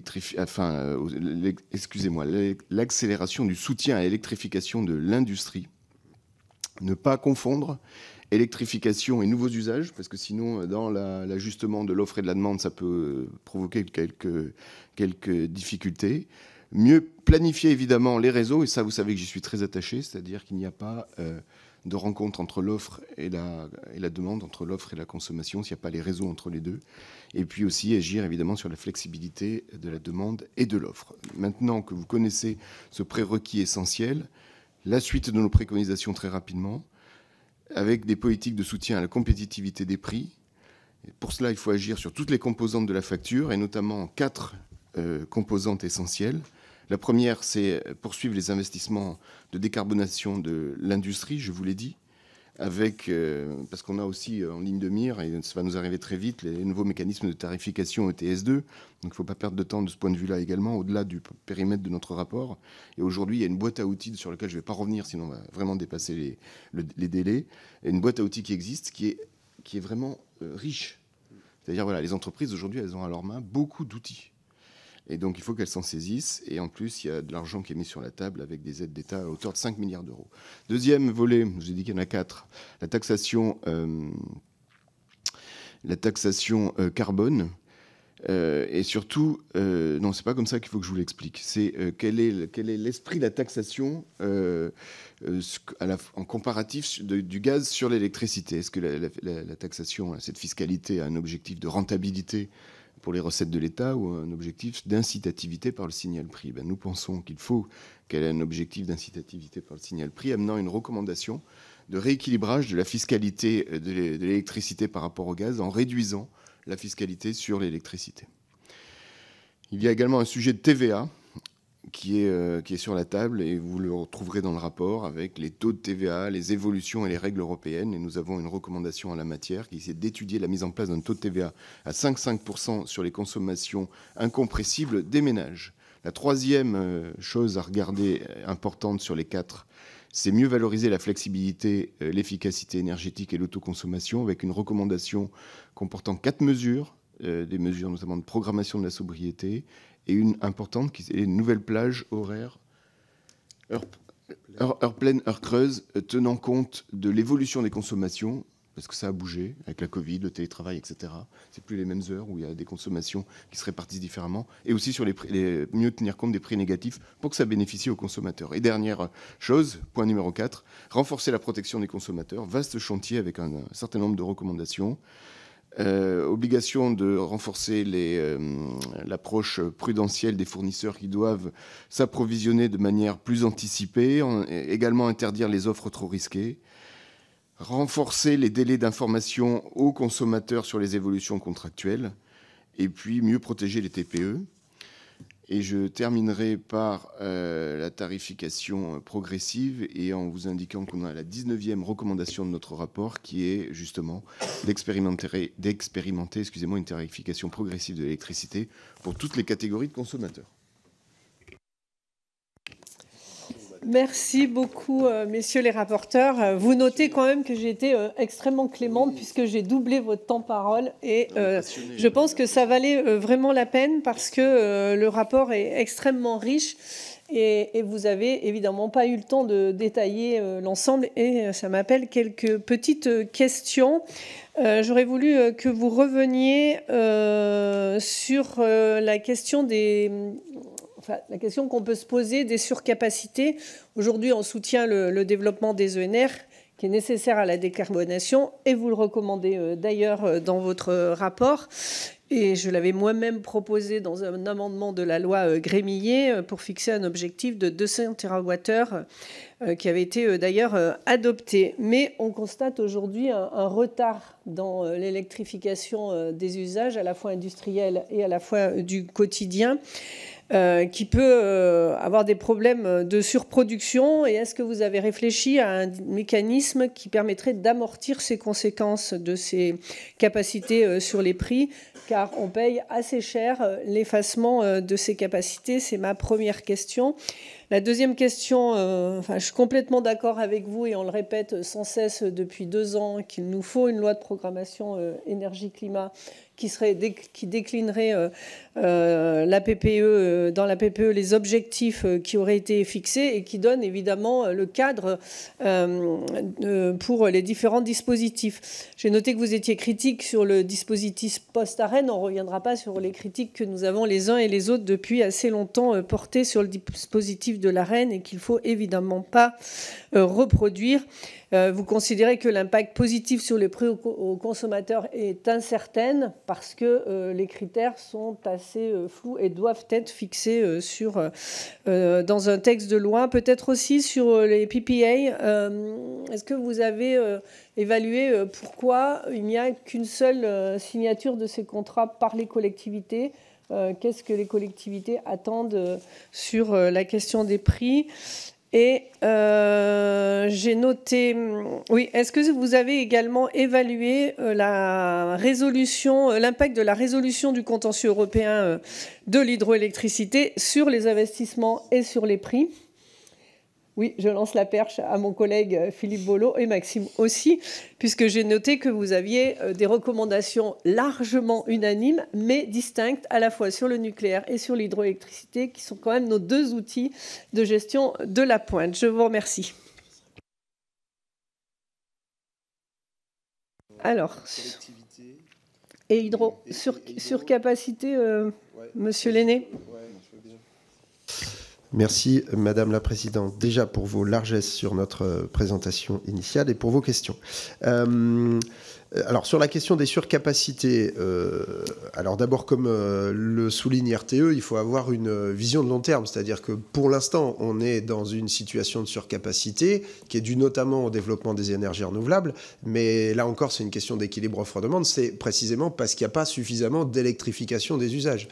l'accélération du soutien à l'électrification de l'industrie. Ne pas confondre électrification et nouveaux usages, parce que sinon, dans l'ajustement de l'offre et de la demande, ça peut provoquer quelques difficultés. Mieux planifier évidemment les réseaux, et ça vous savez que j'y suis très attaché, c'est-à-dire qu'il n'y a pas de rencontre entre l'offre et la demande, entre l'offre et la consommation, s'il n'y a pas les réseaux entre les deux. Et puis aussi agir évidemment sur la flexibilité de la demande et de l'offre. Maintenant que vous connaissez ce prérequis essentiel, la suite de nos préconisations très rapidement, avec des politiques de soutien à la compétitivité des prix. Et pour cela, il faut agir sur toutes les composantes de la facture, et notamment 4 composantes essentielles. La première, c'est poursuivre les investissements de décarbonation de l'industrie, je vous l'ai dit, avec, parce qu'on a aussi en ligne de mire, et ça va nous arriver très vite, les nouveaux mécanismes de tarification ETS2. Donc il ne faut pas perdre de temps de ce point de vue-là également, au-delà du périmètre de notre rapport. Et aujourd'hui, il y a une boîte à outils sur laquelle je ne vais pas revenir, sinon on va vraiment dépasser les délais. Et une boîte à outils qui existe, qui est vraiment riche. C'est-à-dire, voilà, les entreprises, aujourd'hui, elles ont à leur main beaucoup d'outils. Et donc, il faut qu'elles s'en saisissent. Et en plus, il y a de l'argent qui est mis sur la table avec des aides d'État à hauteur de 5 milliards d'euros. Deuxième volet, je vous ai dit qu'il y en a 4, la taxation carbone. Et surtout, non, c'est pas comme ça qu'il faut que je vous l'explique. C'est quel est l'esprit de la taxation en comparatif du gaz sur l'électricité. Est-ce que la taxation, cette fiscalité, a un objectif de rentabilité pour les recettes de l'État ou un objectif d'incitativité par le signal prix? Nous pensons qu'il faut qu'elle ait un objectif d'incitativité par le signal prix, amenant une recommandation de rééquilibrage de la fiscalité de l'électricité par rapport au gaz en réduisant la fiscalité sur l'électricité. Il y a également un sujet de TVA qui est sur la table, et vous le retrouverez dans le rapport avec les taux de TVA, les évolutions et les règles européennes. Et nous avons une recommandation en la matière qui est d'étudier la mise en place d'un taux de TVA à 5,5% sur les consommations incompressibles des ménages. La troisième chose à regarder, importante sur les 4, c'est mieux valoriser la flexibilité, l'efficacité énergétique et l'autoconsommation, avec une recommandation comportant 4 mesures, des mesures notamment de programmation de la sobriété, et une importante qui est une nouvelle plage horaire, heure pleine, heure creuse, tenant compte de l'évolution des consommations, parce que ça a bougé avec la Covid, le télétravail, etc. C'est plus les mêmes heures où il y a des consommations qui se répartissent différemment, et aussi sur mieux tenir compte des prix négatifs pour que ça bénéficie aux consommateurs. Et dernière chose, point numéro 4, renforcer la protection des consommateurs, vaste chantier avec un certain nombre de recommandations. Obligation de renforcer l'approche prudentielle des fournisseurs qui doivent s'approvisionner de manière plus anticipée, également interdire les offres trop risquées, renforcer les délais d'information aux consommateurs sur les évolutions contractuelles, et puis mieux protéger les TPE. Et je terminerai par la tarification progressive, et en vous indiquant qu'on a la 19e recommandation de notre rapport qui est justement d'expérimenter une tarification progressive de l'électricité pour toutes les catégories de consommateurs. Merci beaucoup, messieurs les rapporteurs. Vous notez quand même que j'ai été extrêmement clémente puisque j'ai doublé votre temps de parole, et je pense que ça valait vraiment la peine parce que le rapport est extrêmement riche et vous avez évidemment pas eu le temps de détailler l'ensemble, et ça m'appelle quelques petites questions. J'aurais voulu que vous reveniez sur la question la question qu'on peut se poser des surcapacités. Aujourd'hui, on soutient le développement des ENR, qui est nécessaire à la décarbonation, et vous le recommandez d'ailleurs dans votre rapport. Et je l'avais moi-même proposé dans un amendement de la loi Grémillet pour fixer un objectif de 200 TWh qui avait été d'ailleurs adopté. Mais on constate aujourd'hui un retard dans l'électrification des usages, à la fois industriels et à la fois du quotidien, qui peut avoir des problèmes de surproduction. Et est-ce que vous avez réfléchi à un mécanisme qui permettrait d'amortir ces conséquences de ces capacités sur les prix, car on paye assez cher l'effacement de ces capacités? C'est ma première question. La deuxième question, je suis complètement d'accord avec vous, et on le répète sans cesse depuis 2 ans, qu'il nous faut une loi de programmation énergie-climat qui déclinerait la PPE, dans la PPE les objectifs qui auraient été fixés, et qui donne évidemment le cadre pour les différents dispositifs. J'ai noté que vous étiez critique sur le dispositif post-ARENH. On ne reviendra pas sur les critiques que nous avons les uns et les autres depuis assez longtemps portées sur le dispositif de l'ARENH, et qu'il ne faut évidemment pas reproduire. Vous considérez que l'impact positif sur les prix aux consommateurs est incertain parce que les critères sont assez flous et doivent être fixés dans un texte de loi. Peut-être aussi sur les PPA. Est-ce que vous avez évalué pourquoi il n'y a qu'une seule signature de ces contrats par les collectivités ? Qu'est-ce que les collectivités attendent sur la question des prix ? Et j'ai noté... Oui, est-ce que vous avez également évalué l'impact de la résolution du contentieux européen de l'hydroélectricité sur les investissements et sur les prix ? Oui, je lance la perche à mon collègue Philippe Bolo et Maxime aussi, puisque j'ai noté que vous aviez des recommandations largement unanimes, mais distinctes à la fois sur le nucléaire et sur l'hydroélectricité, qui sont quand même nos deux outils de gestion de la pointe. Je vous remercie. Alors, et surcapacité, Monsieur Lenné. Merci, Madame la Présidente, déjà pour vos largesses sur notre présentation initiale et pour vos questions. Alors, sur la question des surcapacités, alors d'abord, comme le souligne RTE, il faut avoir une vision de long terme, c'est-à-dire que pour l'instant, on est dans une situation de surcapacité qui est due notamment au développement des énergies renouvelables, mais là encore, c'est une question d'équilibre offre-demande, c'est précisément parce qu'il n'y a pas suffisamment d'électrification des usages.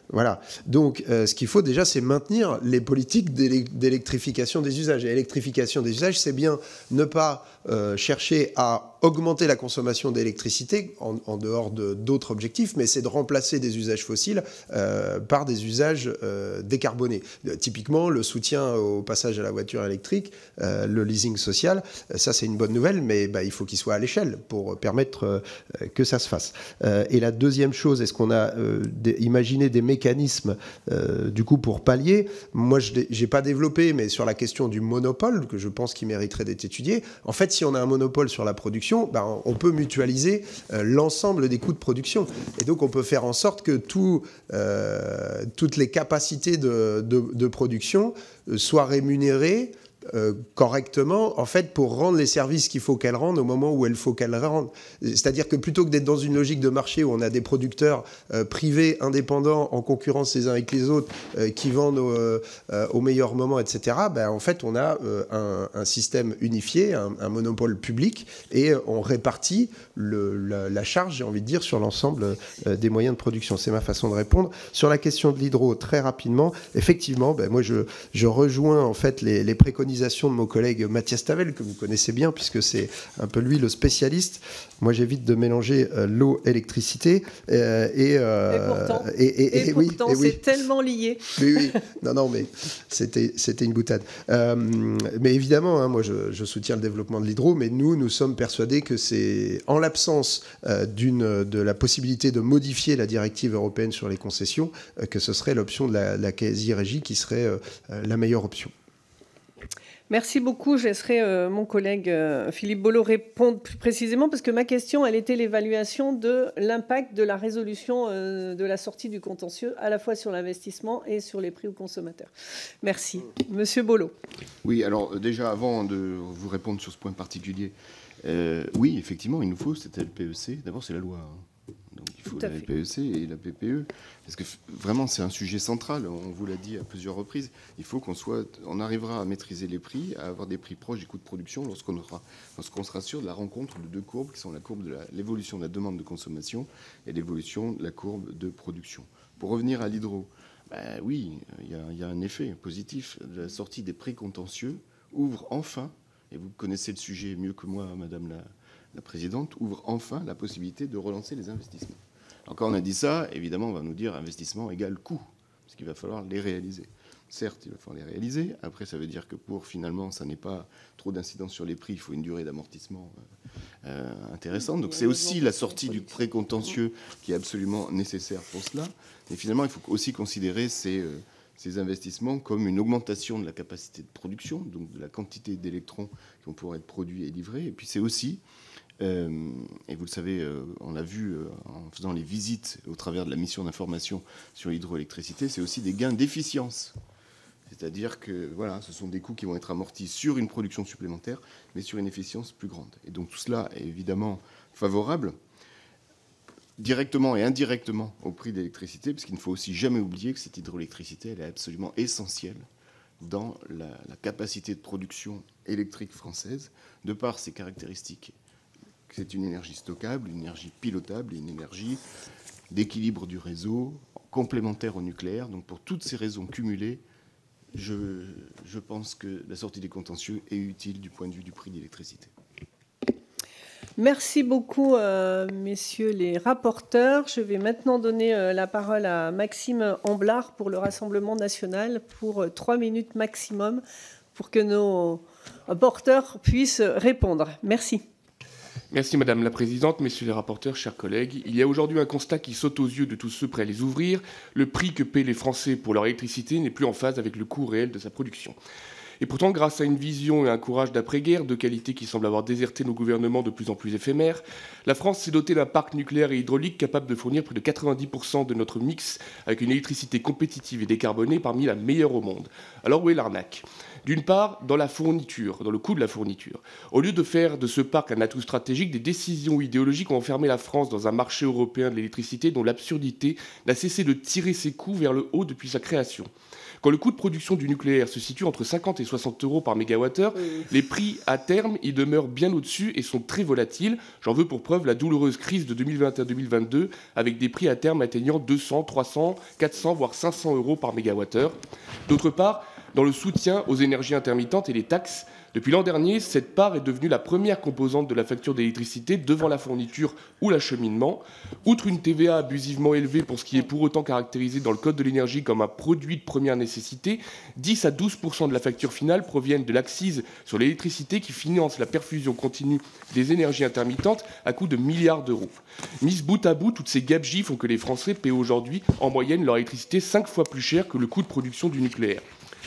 Voilà. Donc, ce qu'il faut déjà, c'est maintenir les politiques d'électrification des usages. Et électrification des usages, c'est bien ne pas chercher à augmenter la consommation d'électricité en dehors d'autres objectifs, mais c'est de remplacer des usages fossiles par des usages décarbonés. Typiquement, le soutien au passage à la voiture électrique, le leasing social, ça c'est une bonne nouvelle, mais il faut qu'il soit à l'échelle pour permettre que ça se fasse. Et la deuxième chose, est-ce qu'on a imaginé des mécanismes du coup pour pallier? Moi, je n'ai pas développé, mais sur la question du monopole, que je pense qu'il mériterait d'être étudié, en fait, si on a un monopole sur la production, on peut mutualiser l'ensemble des coûts de production. Et donc, on peut faire en sorte que toutes les capacités de production soient rémunérées correctement, en fait, pour rendre les services qu'il faut qu'elles rendent au moment où il faut qu'elles rendent. C'est-à-dire que plutôt que d'être dans une logique de marché où on a des producteurs privés, indépendants, en concurrence les uns avec les autres, qui vendent au meilleur moment, etc., en fait, on a un système unifié, un monopole public, et on répartit la charge, j'ai envie de dire, sur l'ensemble des moyens de production. C'est ma façon de répondre. Sur la question de l'hydro, très rapidement, effectivement, moi, je rejoins, en fait, les préconisations de mon collègue Mathias Tavel, que vous connaissez bien, puisque c'est un peu lui le spécialiste. Moi, j'évite de mélanger l'eau et l'électricité. Et pourtant, c'est tellement lié. Oui. Non, mais c'était une boutade. Mais évidemment, moi, je soutiens le développement de l'hydro, mais nous sommes persuadés que c'est en l'absence de la possibilité de modifier la directive européenne sur les concessions, que ce serait l'option de la quasi-régie qui serait la meilleure option. Merci beaucoup. Je laisserai mon collègue Philippe Bolo répondre plus précisément parce que ma question, elle était l'évaluation de l'impact de la résolution de la sortie du contentieux à la fois sur l'investissement et sur les prix aux consommateurs. Merci. Monsieur Bolo. Oui, alors déjà avant de vous répondre sur ce point particulier, oui, effectivement, il nous faut cette LPEC. D'abord, c'est la loi. Donc il faut la LPEC et la PPE, parce que vraiment c'est un sujet central, on vous l'a dit à plusieurs reprises, il faut on arrivera à maîtriser les prix, à avoir des prix proches du coût de production lorsqu'on sera sûr de la rencontre de deux courbes qui sont la courbe de l'évolution de la demande de consommation et l'évolution de la courbe de production. Pour revenir à l'hydro, oui, il y a un effet positif. La sortie des prix contentieux ouvre enfin, et vous connaissez le sujet mieux que moi, Madame la Présidente, ouvre enfin la possibilité de relancer les investissements. Alors quand on a dit ça, évidemment, on va nous dire investissement égale coût, parce qu'il va falloir les réaliser. Certes, il va falloir les réaliser. Après, ça veut dire que pour finalement, ça n'est pas trop d'incidence sur les prix, il faut une durée d'amortissement intéressante. Donc c'est aussi la sortie du précontentieux qui est absolument nécessaire pour cela. Mais finalement, il faut aussi considérer ces investissements comme une augmentation de la capacité de production, donc de la quantité d'électrons qui vont pouvoir être produits et livrés. Et puis c'est aussi, et vous le savez, on l'a vu en faisant les visites au travers de la mission d'information sur l'hydroélectricité, c'est aussi des gains d'efficience. C'est-à-dire que voilà, ce sont des coûts qui vont être amortis sur une production supplémentaire, mais sur une efficience plus grande. Et donc tout cela est évidemment favorable, directement et indirectement au prix de l'électricité, parce qu'il ne faut aussi jamais oublier que cette hydroélectricité, elle est absolument essentielle dans la capacité de production électrique française, de par ses caractéristiques. C'est une énergie stockable, une énergie pilotable, une énergie d'équilibre du réseau, complémentaire au nucléaire. Donc pour toutes ces raisons cumulées, je pense que la sortie des contentieux est utile du point de vue du prix de l'électricité. Merci beaucoup, messieurs les rapporteurs. Je vais maintenant donner la parole à Maxime Amblard pour le Rassemblement national pour 3 minutes maximum pour que nos rapporteurs puissent répondre. Merci. Merci Madame la Présidente, messieurs les rapporteurs, chers collègues. Il y a aujourd'hui un constat qui saute aux yeux de tous ceux prêts à les ouvrir. Le prix que paient les Français pour leur électricité n'est plus en phase avec le coût réel de sa production. Et pourtant, grâce à une vision et un courage d'après-guerre de qualité qui semble avoir déserté nos gouvernements de plus en plus éphémères, la France s'est dotée d'un parc nucléaire et hydraulique capable de fournir près de 90% de notre mix avec une électricité compétitive et décarbonée parmi la meilleure au monde. Alors où est l'arnaque ? D'une part, dans la fourniture, dans le coût de la fourniture. Au lieu de faire de ce parc un atout stratégique, des décisions idéologiques ont enfermé la France dans un marché européen de l'électricité dont l'absurdité n'a cessé de tirer ses coûts vers le haut depuis sa création. Quand le coût de production du nucléaire se situe entre 50 et 60 euros par mégawattheure, les prix à terme y demeurent bien au-dessus et sont très volatiles. J'en veux pour preuve la douloureuse crise de 2021-2022 avec des prix à terme atteignant 200, 300, 400 voire 500 euros par mégawattheure. D'autre part, dans le soutien aux énergies intermittentes et les taxes, depuis l'an dernier, cette part est devenue la première composante de la facture d'électricité devant la fourniture ou l'acheminement. Outre une TVA abusivement élevée pour ce qui est pour autant caractérisé dans le Code de l'énergie comme un produit de première nécessité, 10 à 12% de la facture finale proviennent de l'accise sur l'électricité qui finance la perfusion continue des énergies intermittentes à coût de milliards d'euros. Mises bout à bout, toutes ces gabegies font que les Français paient aujourd'hui en moyenne leur électricité 5 fois plus cher que le coût de production du nucléaire.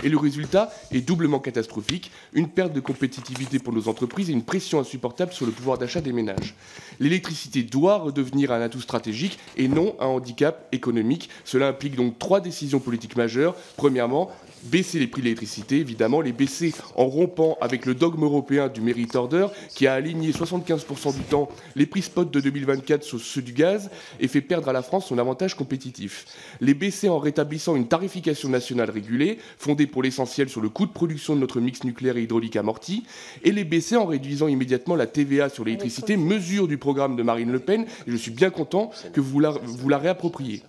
Et le résultat est doublement catastrophique, une perte de compétitivité pour nos entreprises et une pression insupportable sur le pouvoir d'achat des ménages. L'électricité doit redevenir un atout stratégique et non un handicap économique. Cela implique donc 3 décisions politiques majeures. Premièrement, baisser les prix de l'électricité, évidemment, les baisser en rompant avec le dogme européen du merit order qui a aligné 75% du temps les prix spot de 2024 sur ceux du gaz et fait perdre à la France son avantage compétitif. Les baisser en rétablissant une tarification nationale régulée, fondée pour l'essentiel sur le coût de production de notre mix nucléaire et hydraulique amorti, et les baisser en réduisant immédiatement la TVA sur l'électricité, mesure du programme de Marine Le Pen, et je suis bien content que vous la réappropriez.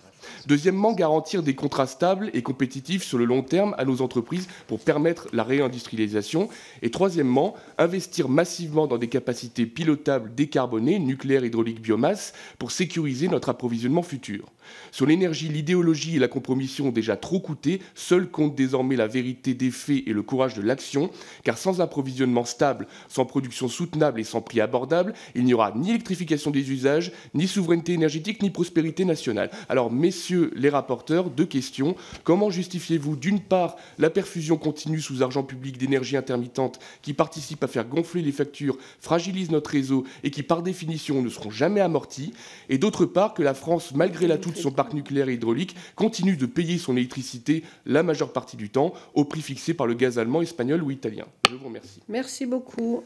Deuxièmement, garantir des contrats stables et compétitifs sur le long terme à nos entreprises pour permettre la réindustrialisation. Et troisièmement, investir massivement dans des capacités pilotables décarbonées, nucléaire, hydraulique, biomasse, pour sécuriser notre approvisionnement futur. Sur l'énergie, l'idéologie et la compromission ont déjà trop coûté. Seul compte désormais la vérité des faits et le courage de l'action. Car sans approvisionnement stable, sans production soutenable et sans prix abordable, il n'y aura ni électrification des usages, ni souveraineté énergétique, ni prospérité nationale. Alors, messieurs les rapporteurs, 2 questions. Comment justifiez-vous, d'une part, la perfusion continue sous argent public d'énergie intermittente qui participe à faire gonfler les factures, fragilise notre réseau et qui, par définition, ne seront jamais amorties, et d'autre part, que la France, malgré l'atout de son parc nucléaire et hydraulique, continue de payer son électricité la majeure partie du temps au prix fixé par le gaz allemand, espagnol ou italien. Je vous remercie. Merci beaucoup.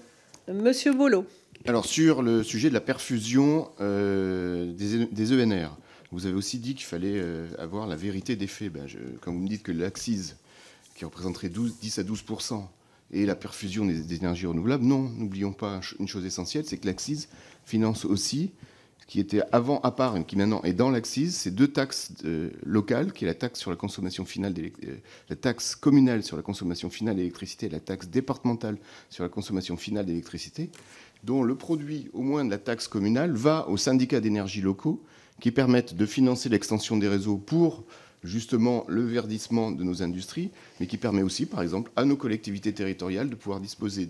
Monsieur Bollot. Alors, sur le sujet de la perfusion des ENR, vous avez aussi dit qu'il fallait avoir la vérité des faits. Quand vous me dites que l'accise, qui représenterait 10 à 12%, et la perfusion des énergies renouvelables, non, n'oublions pas une chose essentielle, c'est que l'accise finance aussi ce qui était avant à part et qui maintenant est dans l'accise, c'est 2 taxes locales, qui est la taxe sur la consommation finale la taxe communale sur la consommation finale d'électricité et la taxe départementale sur la consommation finale d'électricité, dont le produit, au moins de la taxe communale, va aux syndicats d'énergie locaux qui permettent de financer l'extension des réseaux pour justement le verdissement de nos industries, mais qui permet aussi, par exemple, à nos collectivités territoriales de pouvoir disposer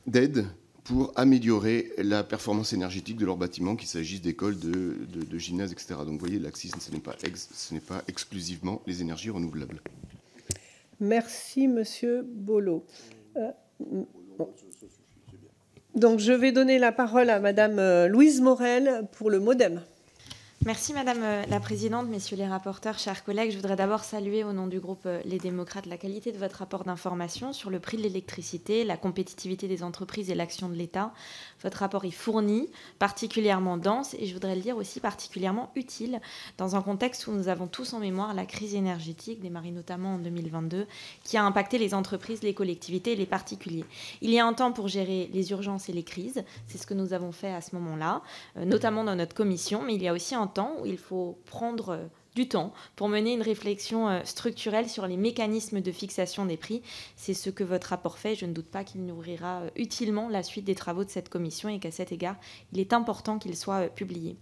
d'aides pour améliorer la performance énergétique de leurs bâtiments, qu'il s'agisse d'écoles, de gymnases, etc. Donc vous voyez, l'accise, ce n'est pas exclusivement les énergies renouvelables. Merci, Monsieur Bollot. Bon. Donc je vais donner la parole à Madame Louise Morel pour le MODEM. Merci Madame la Présidente, Messieurs les rapporteurs, chers collègues. Je voudrais d'abord saluer au nom du groupe Les Démocrates la qualité de votre rapport d'information sur le prix de l'électricité, la compétitivité des entreprises et l'action de l'État. Votre rapport est fourni, particulièrement dense et je voudrais le dire aussi particulièrement utile dans un contexte où nous avons tous en mémoire la crise énergétique, démarrée notamment en 2022, qui a impacté les entreprises, les collectivités et les particuliers. Il y a un temps pour gérer les urgences et les crises, c'est ce que nous avons fait à ce moment-là, notamment dans notre commission, mais il y a aussi un temps où il faut prendre du temps pour mener une réflexion structurelle sur les mécanismes de fixation des prix. C'est ce que votre rapport fait. Je ne doute pas qu'il nourrira utilement la suite des travaux de cette commission et qu'à cet égard, il est important qu'il soit publié.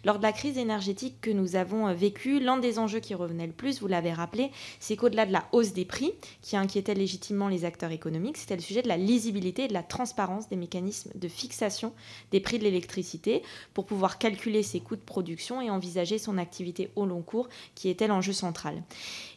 Lors de la crise énergétique que nous avons vécue, l'un des enjeux qui revenait le plus, vous l'avez rappelé, c'est qu'au-delà de la hausse des prix, qui inquiétait légitimement les acteurs économiques, c'était le sujet de la lisibilité et de la transparence des mécanismes de fixation des prix de l'électricité pour pouvoir calculer ses coûts de production et envisager son activité au long cours, qui était l'enjeu central.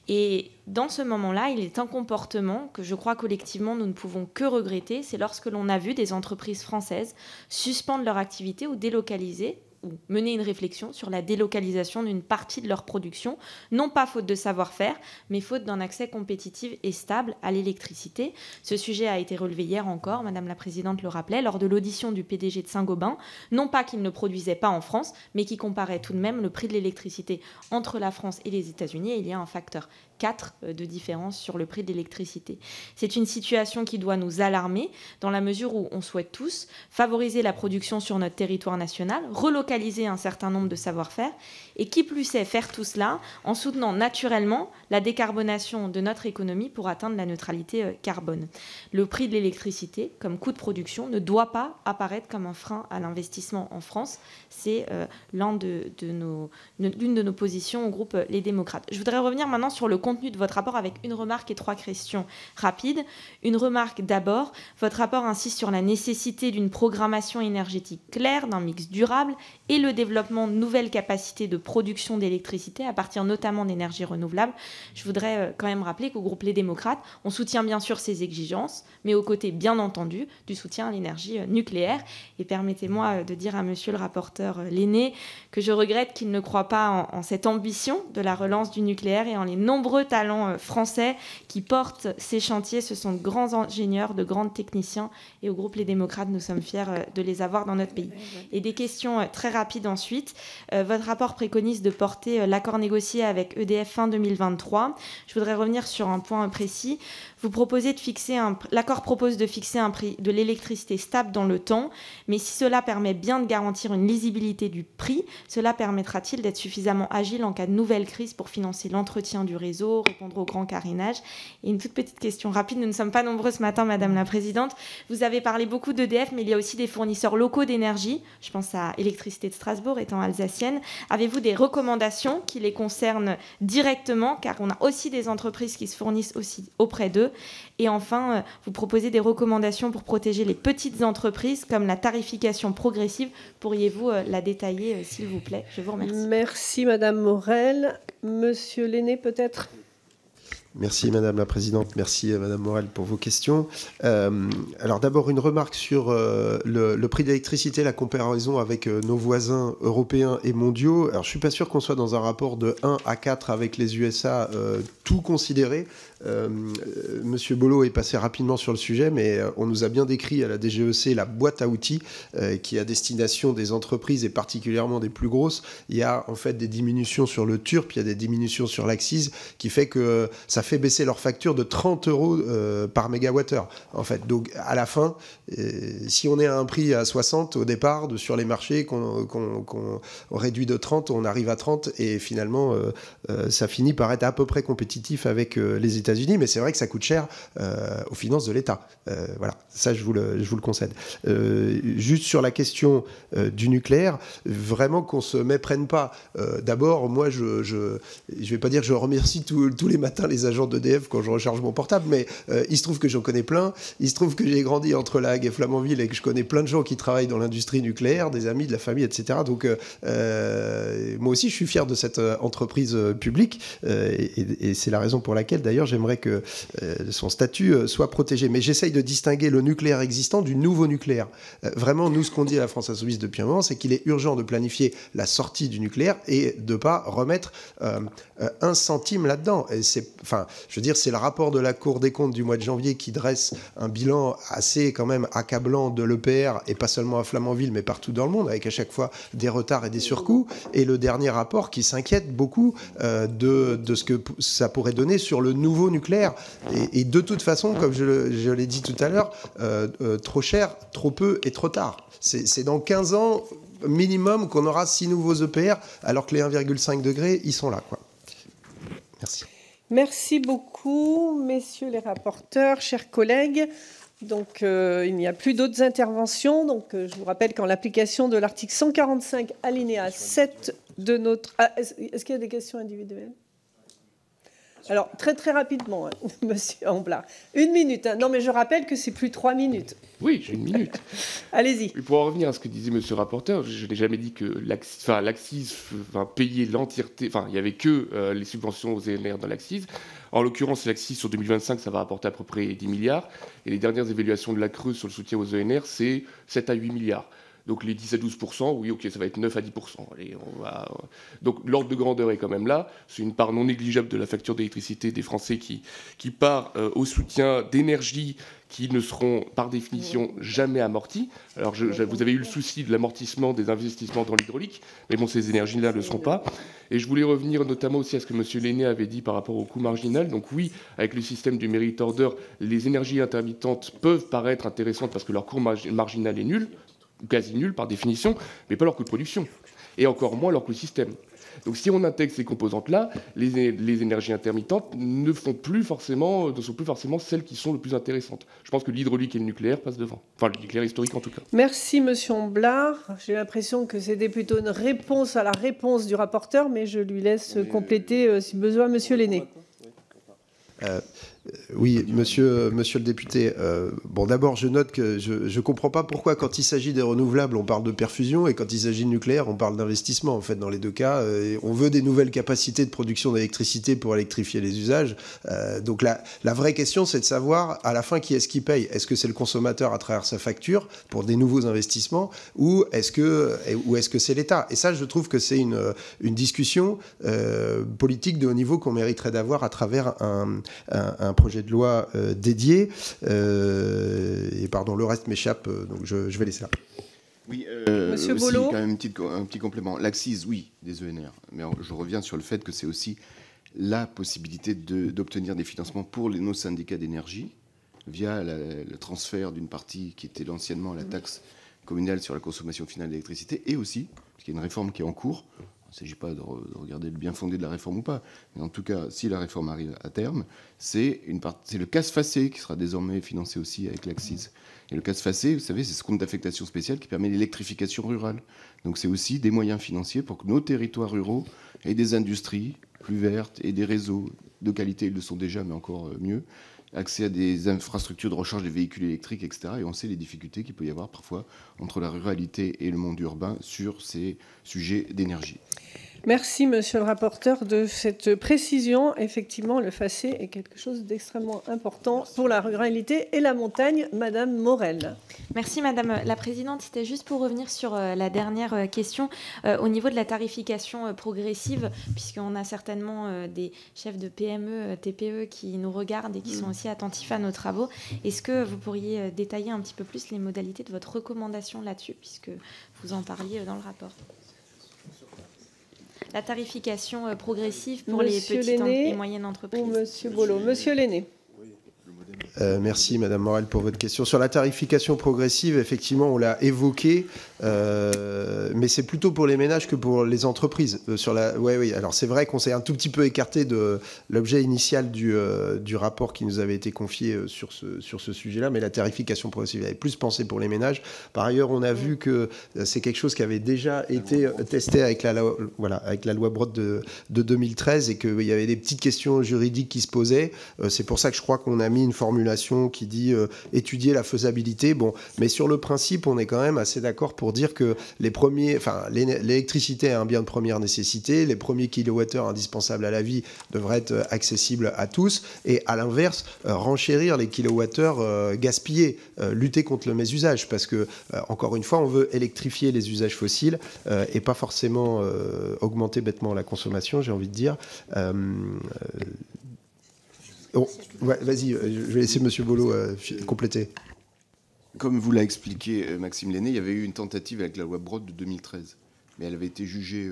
Et dans ce moment-là, il est un comportement que je crois collectivement nous ne pouvons que regretter, c'est lorsque l'on a vu des entreprises françaises suspendre leur activité ou délocaliser ou mener une réflexion sur la délocalisation d'une partie de leur production, non pas faute de savoir-faire, mais faute d'un accès compétitif et stable à l'électricité. Ce sujet a été relevé hier encore, Madame la Présidente le rappelait, lors de l'audition du PDG de Saint-Gobain, non pas qu'il ne produisait pas en France, mais qui comparait tout de même le prix de l'électricité entre la France et les États-Unis, et il y a un facteur 4 de différence sur le prix de l'électricité. C'est une situation qui doit nous alarmer dans la mesure où on souhaite tous favoriser la production sur notre territoire national, relocaliser un certain nombre de savoir-faire et qui plus est faire tout cela en soutenant naturellement la décarbonation de notre économie pour atteindre la neutralité carbone. Le prix de l'électricité comme coût de production ne doit pas apparaître comme un frein à l'investissement en France. C'est l'une de nos positions au groupe Les Démocrates. Je voudrais revenir maintenant sur le contenu de votre rapport avec une remarque et 3 questions rapides. Une remarque d'abord, votre rapport insiste sur la nécessité d'une programmation énergétique claire, d'un mix durable et le développement de nouvelles capacités de production d'électricité à partir notamment d'énergies renouvelables. Je voudrais quand même rappeler qu'au groupe Les Démocrates, on soutient bien sûr ces exigences, mais aux côtés bien entendu du soutien à l'énergie nucléaire. Et permettez-moi de dire à monsieur le rapporteur Lenné que je regrette qu'il ne croit pas en cette ambition de la relance du nucléaire et en les nombreux talents français qui portent ces chantiers. Ce sont de grands ingénieurs, de grands techniciens et au groupe Les Démocrates, nous sommes fiers de les avoir dans notre pays. Et des questions très rapides ensuite. Votre rapport préconise de porter l'accord négocié avec EDF fin 2023. Je voudrais revenir sur un point précis. Vous proposez de fixer l'accord propose de fixer un prix de l'électricité stable dans le temps, mais si cela permet bien de garantir une lisibilité du prix, cela permettra-t-il d'être suffisamment agile en cas de nouvelle crise pour financer l'entretien du réseau, répondre au grand carénage? Et une toute petite question rapide, nous ne sommes pas nombreux ce matin, Madame la Présidente. Vous avez parlé beaucoup d'EDF, mais il y a aussi des fournisseurs locaux d'énergie. Je pense à Électricité de Strasbourg, étant alsacienne. Avez-vous des recommandations qui les concernent directement, car on a aussi des entreprises qui se fournissent aussi auprès d'eux? Et enfin, vous proposez des recommandations pour protéger les petites entreprises, comme la tarification progressive. Pourriez-vous la détailler, s'il vous plaît? Je vous remercie. Merci, Madame Morel. Monsieur Lenné, peut-être? Merci Madame la Présidente, merci Madame Morel pour vos questions. Alors d'abord une remarque sur le prix de l'électricité, la comparaison avec nos voisins européens et mondiaux. Alors je ne suis pas sûr qu'on soit dans un rapport de 1 à 4 avec les USA, tout considéré. Monsieur Bollot est passé rapidement sur le sujet, mais on nous a bien décrit à la DGEC la boîte à outils qui est à destination des entreprises et particulièrement des plus grosses. Il y a en fait des diminutions sur le TURP, il y a des diminutions sur l'accise qui fait que ça fait baisser leur facture de 30 € par mégawattheure. En fait, donc à la fin, si on est à un prix à 60 au départ sur les marchés, qu'on réduit de 30, on arrive à 30 et finalement ça finit par être à peu près compétitif avec les États-Unis, mais c'est vrai que ça coûte cher aux finances de l'État. Voilà, ça je vous le concède. Juste sur la question du nucléaire, vraiment qu'on se méprenne pas. D'abord, moi je vais pas dire que je remercie tous les matins les agents d'EDF quand je recharge mon portable, mais il se trouve que j'en connais plein. Il se trouve que j'ai grandi entre La Hague et Flamanville et que je connais plein de gens qui travaillent dans l'industrie nucléaire, des amis, de la famille, etc. Donc moi aussi je suis fier de cette entreprise publique et c'est la raison pour laquelle, d'ailleurs, j'aimerais que son statut soit protégé. Mais j'essaye de distinguer le nucléaire existant du nouveau nucléaire. Vraiment, nous, ce qu'on dit à la France Insoumise depuis un moment, c'est qu'il est urgent de planifier la sortie du nucléaire et de ne pas remettre un centime là-dedans. Et enfin, je veux dire, c'est le rapport de la Cour des comptes du mois de janvier qui dresse un bilan assez quand même accablant de l'EPR, et pas seulement à Flamanville, mais partout dans le monde, avec à chaque fois des retards et des surcoûts. Et le dernier rapport qui s'inquiète beaucoup de ce que ça pourrait donner sur le nouveau nucléaire. Et de toute façon, comme je l'ai dit tout à l'heure, trop cher, trop peu et trop tard. C'est dans 15 ans minimum qu'on aura 6 nouveaux EPR, alors que les 1,5 degrés, ils sont là, quoi. Merci. Merci beaucoup, messieurs les rapporteurs, chers collègues. Donc, il n'y a plus d'autres interventions. Donc, je vous rappelle qu'en l'application de l'article 145, alinéa 7 de notre... Ah, est-ce qu'il y a des questions individuelles ? Alors, très rapidement, hein, monsieur Amblard. 1 minute. Hein. Non, mais je rappelle que c'est plus 3 minutes. Oui, j'ai 1 minute. Allez-y. Pour en revenir à ce que disait monsieur le rapporteur, je n'ai jamais dit que l'ACCIS payait l'entièreté. Enfin, il n'y avait que les subventions aux ENR dans l'ACCIS. En l'occurrence, l'ACCIS sur 2025, ça va rapporter à peu près 10 milliards. Et les dernières évaluations de la Creuse sur le soutien aux ENR, c'est 7 à 8 milliards. Donc les 10 à 12%, oui, ok, ça va être 9 à 10%. Allez, donc l'ordre de grandeur est quand même là. C'est une part non négligeable de la facture d'électricité des Français qui part au soutien d'énergies qui ne seront par définition jamais amorties. Alors vous avez eu le souci de l'amortissement des investissements dans l'hydraulique, mais bon, ces énergies-là ne le seront pas. Et je voulais revenir notamment aussi à ce que M. Lenné avait dit par rapport au coût marginal. Donc oui, avec le système du merit order, les énergies intermittentes peuvent paraître intéressantes parce que leur coût marginal est nul, quasi nul par définition, mais pas leur coût de production, et encore moins leur coût de système. Donc si on intègre ces composantes-là, les énergies intermittentes ne sont plus forcément celles qui sont les plus intéressantes. Je pense que l'hydraulique et le nucléaire passent devant. Enfin, le nucléaire historique en tout cas. Merci, monsieur Amblard. J'ai l'impression que c'était plutôt une réponse à la réponse du rapporteur, mais je lui laisse compléter si besoin, monsieur Lenné. Oui, monsieur le député. Bon, d'abord, je note que je ne comprends pas pourquoi, quand il s'agit des renouvelables, on parle de perfusion, et quand il s'agit de nucléaire, on parle d'investissement. En fait, dans les deux cas, on veut des nouvelles capacités de production d'électricité pour électrifier les usages. Donc, la vraie question, c'est de savoir, à la fin, qui est-ce qui paye ? Est-ce que c'est le consommateur à travers sa facture pour des nouveaux investissements, ou est-ce que c'est l'État ? Et ça, je trouve que c'est une discussion politique de haut niveau qu'on mériterait d'avoir à travers un projet de loi dédié. Et pardon, le reste m'échappe, donc je vais laisser là. Oui, Monsieur aussi, Bollot. quand même un petit complément. L'ACCIS, oui, des ENR. Mais je reviens sur le fait que c'est aussi la possibilité d'obtenir des financements pour nos syndicats d'énergie via le transfert d'une partie qui était anciennement la taxe communale sur la consommation finale d'électricité, et aussi, parce qu'il y a une réforme qui est en cours. Il ne s'agit pas de regarder le bien fondé de la réforme ou pas, mais en tout cas, si la réforme arrive à terme, c'est le CAS-FACÉ qui sera désormais financé aussi avec l'ACCIS. Et le CAS-FACÉ, vous savez, c'est ce compte d'affectation spéciale qui permet l'électrification rurale. Donc c'est aussi des moyens financiers pour que nos territoires ruraux aient des industries plus vertes et des réseaux de qualité, ils le sont déjà, mais encore mieux, accès à des infrastructures de recharge des véhicules électriques, etc. Et on sait les difficultés qu'il peut y avoir parfois entre la ruralité et le monde urbain sur ces sujets d'énergie. Merci, monsieur le rapporteur, de cette précision. Effectivement, le FACÉ est quelque chose d'extrêmement important pour la ruralité et la montagne. Madame Morel. Merci, Madame la Présidente. C'était juste pour revenir sur la dernière question. Au niveau de la tarification progressive, puisqu'on a certainement des chefs de PME, TPE qui nous regardent et qui sont aussi attentifs à nos travaux, est-ce que vous pourriez détailler un petit peu plus les modalités de votre recommandation là-dessus, puisque vous en parliez dans le rapport ? La tarification progressive pour Monsieur les petites Lenné et moyennes entreprises. Ou monsieur Bollot. Monsieur Lenné. Merci, Madame Morel, pour votre question. Sur la tarification progressive, effectivement, on l'a évoqué, mais c'est plutôt pour les ménages que pour les entreprises. Oui. Alors, c'est vrai qu'on s'est un tout petit peu écarté de l'objet initial du rapport qui nous avait été confié sur ce sujet-là, mais la tarifification progressive avait plus pensé pour les ménages. Par ailleurs, on a vu que c'est quelque chose qui avait déjà été testé avec la loi Brottes de 2013, et qu'il y avait des petites questions juridiques qui se posaient. C'est pour ça que je crois qu'on a mis une formulation formulation qui dit étudier la faisabilité. Bon, mais sur le principe, on est quand même assez d'accord pour dire que l'électricité est un bien de première nécessité, les premiers kilowattheures indispensables à la vie devraient être accessibles à tous, et à l'inverse, renchérir les kilowattheures gaspillés, lutter contre le mésusage, parce que, encore une fois, on veut électrifier les usages fossiles et pas forcément augmenter bêtement la consommation, j'ai envie de dire. Ouais, vas-y, je vais laisser M. Bollot compléter. Comme vous l'a expliqué Maxime Lenné, il y avait eu une tentative avec la loi Brottes de 2013, mais elle avait été jugée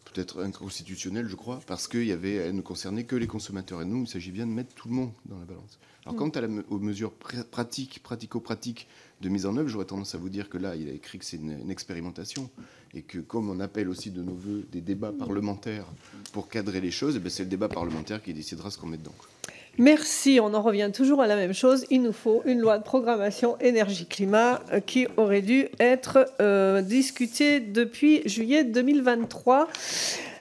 peut-être inconstitutionnelle, je crois, parce qu'elle ne concernait que les consommateurs. Et nous, il s'agit bien de mettre tout le monde dans la balance. Alors, quant aux mesures pratico-pratiques de mise en œuvre, j'aurais tendance à vous dire que là, il a écrit que c'est une expérimentation, et que comme on appelle aussi de nos voeux des débats parlementaires pour cadrer les choses, c'est le débat parlementaire qui décidera ce qu'on met dedans. Merci, on en revient toujours à la même chose. Il nous faut une loi de programmation énergie-climat qui aurait dû être discutée depuis juillet 2023.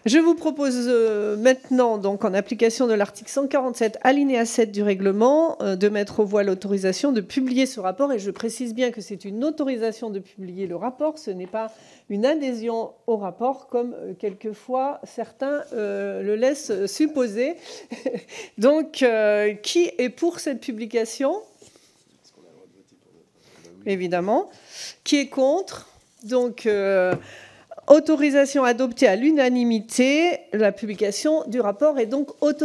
Je vous propose maintenant, donc en application de l'article 147, alinéa 7 du règlement, de mettre aux voix l'autorisation de publier ce rapport. Et je précise bien que c'est une autorisation de publier le rapport, ce n'est pas une adhésion au rapport, comme quelquefois certains le laissent supposer. Donc, qui est pour cette publication ? Évidemment. Qui est contre ? Donc, autorisation adoptée à l'unanimité. La publication du rapport est donc autorisée.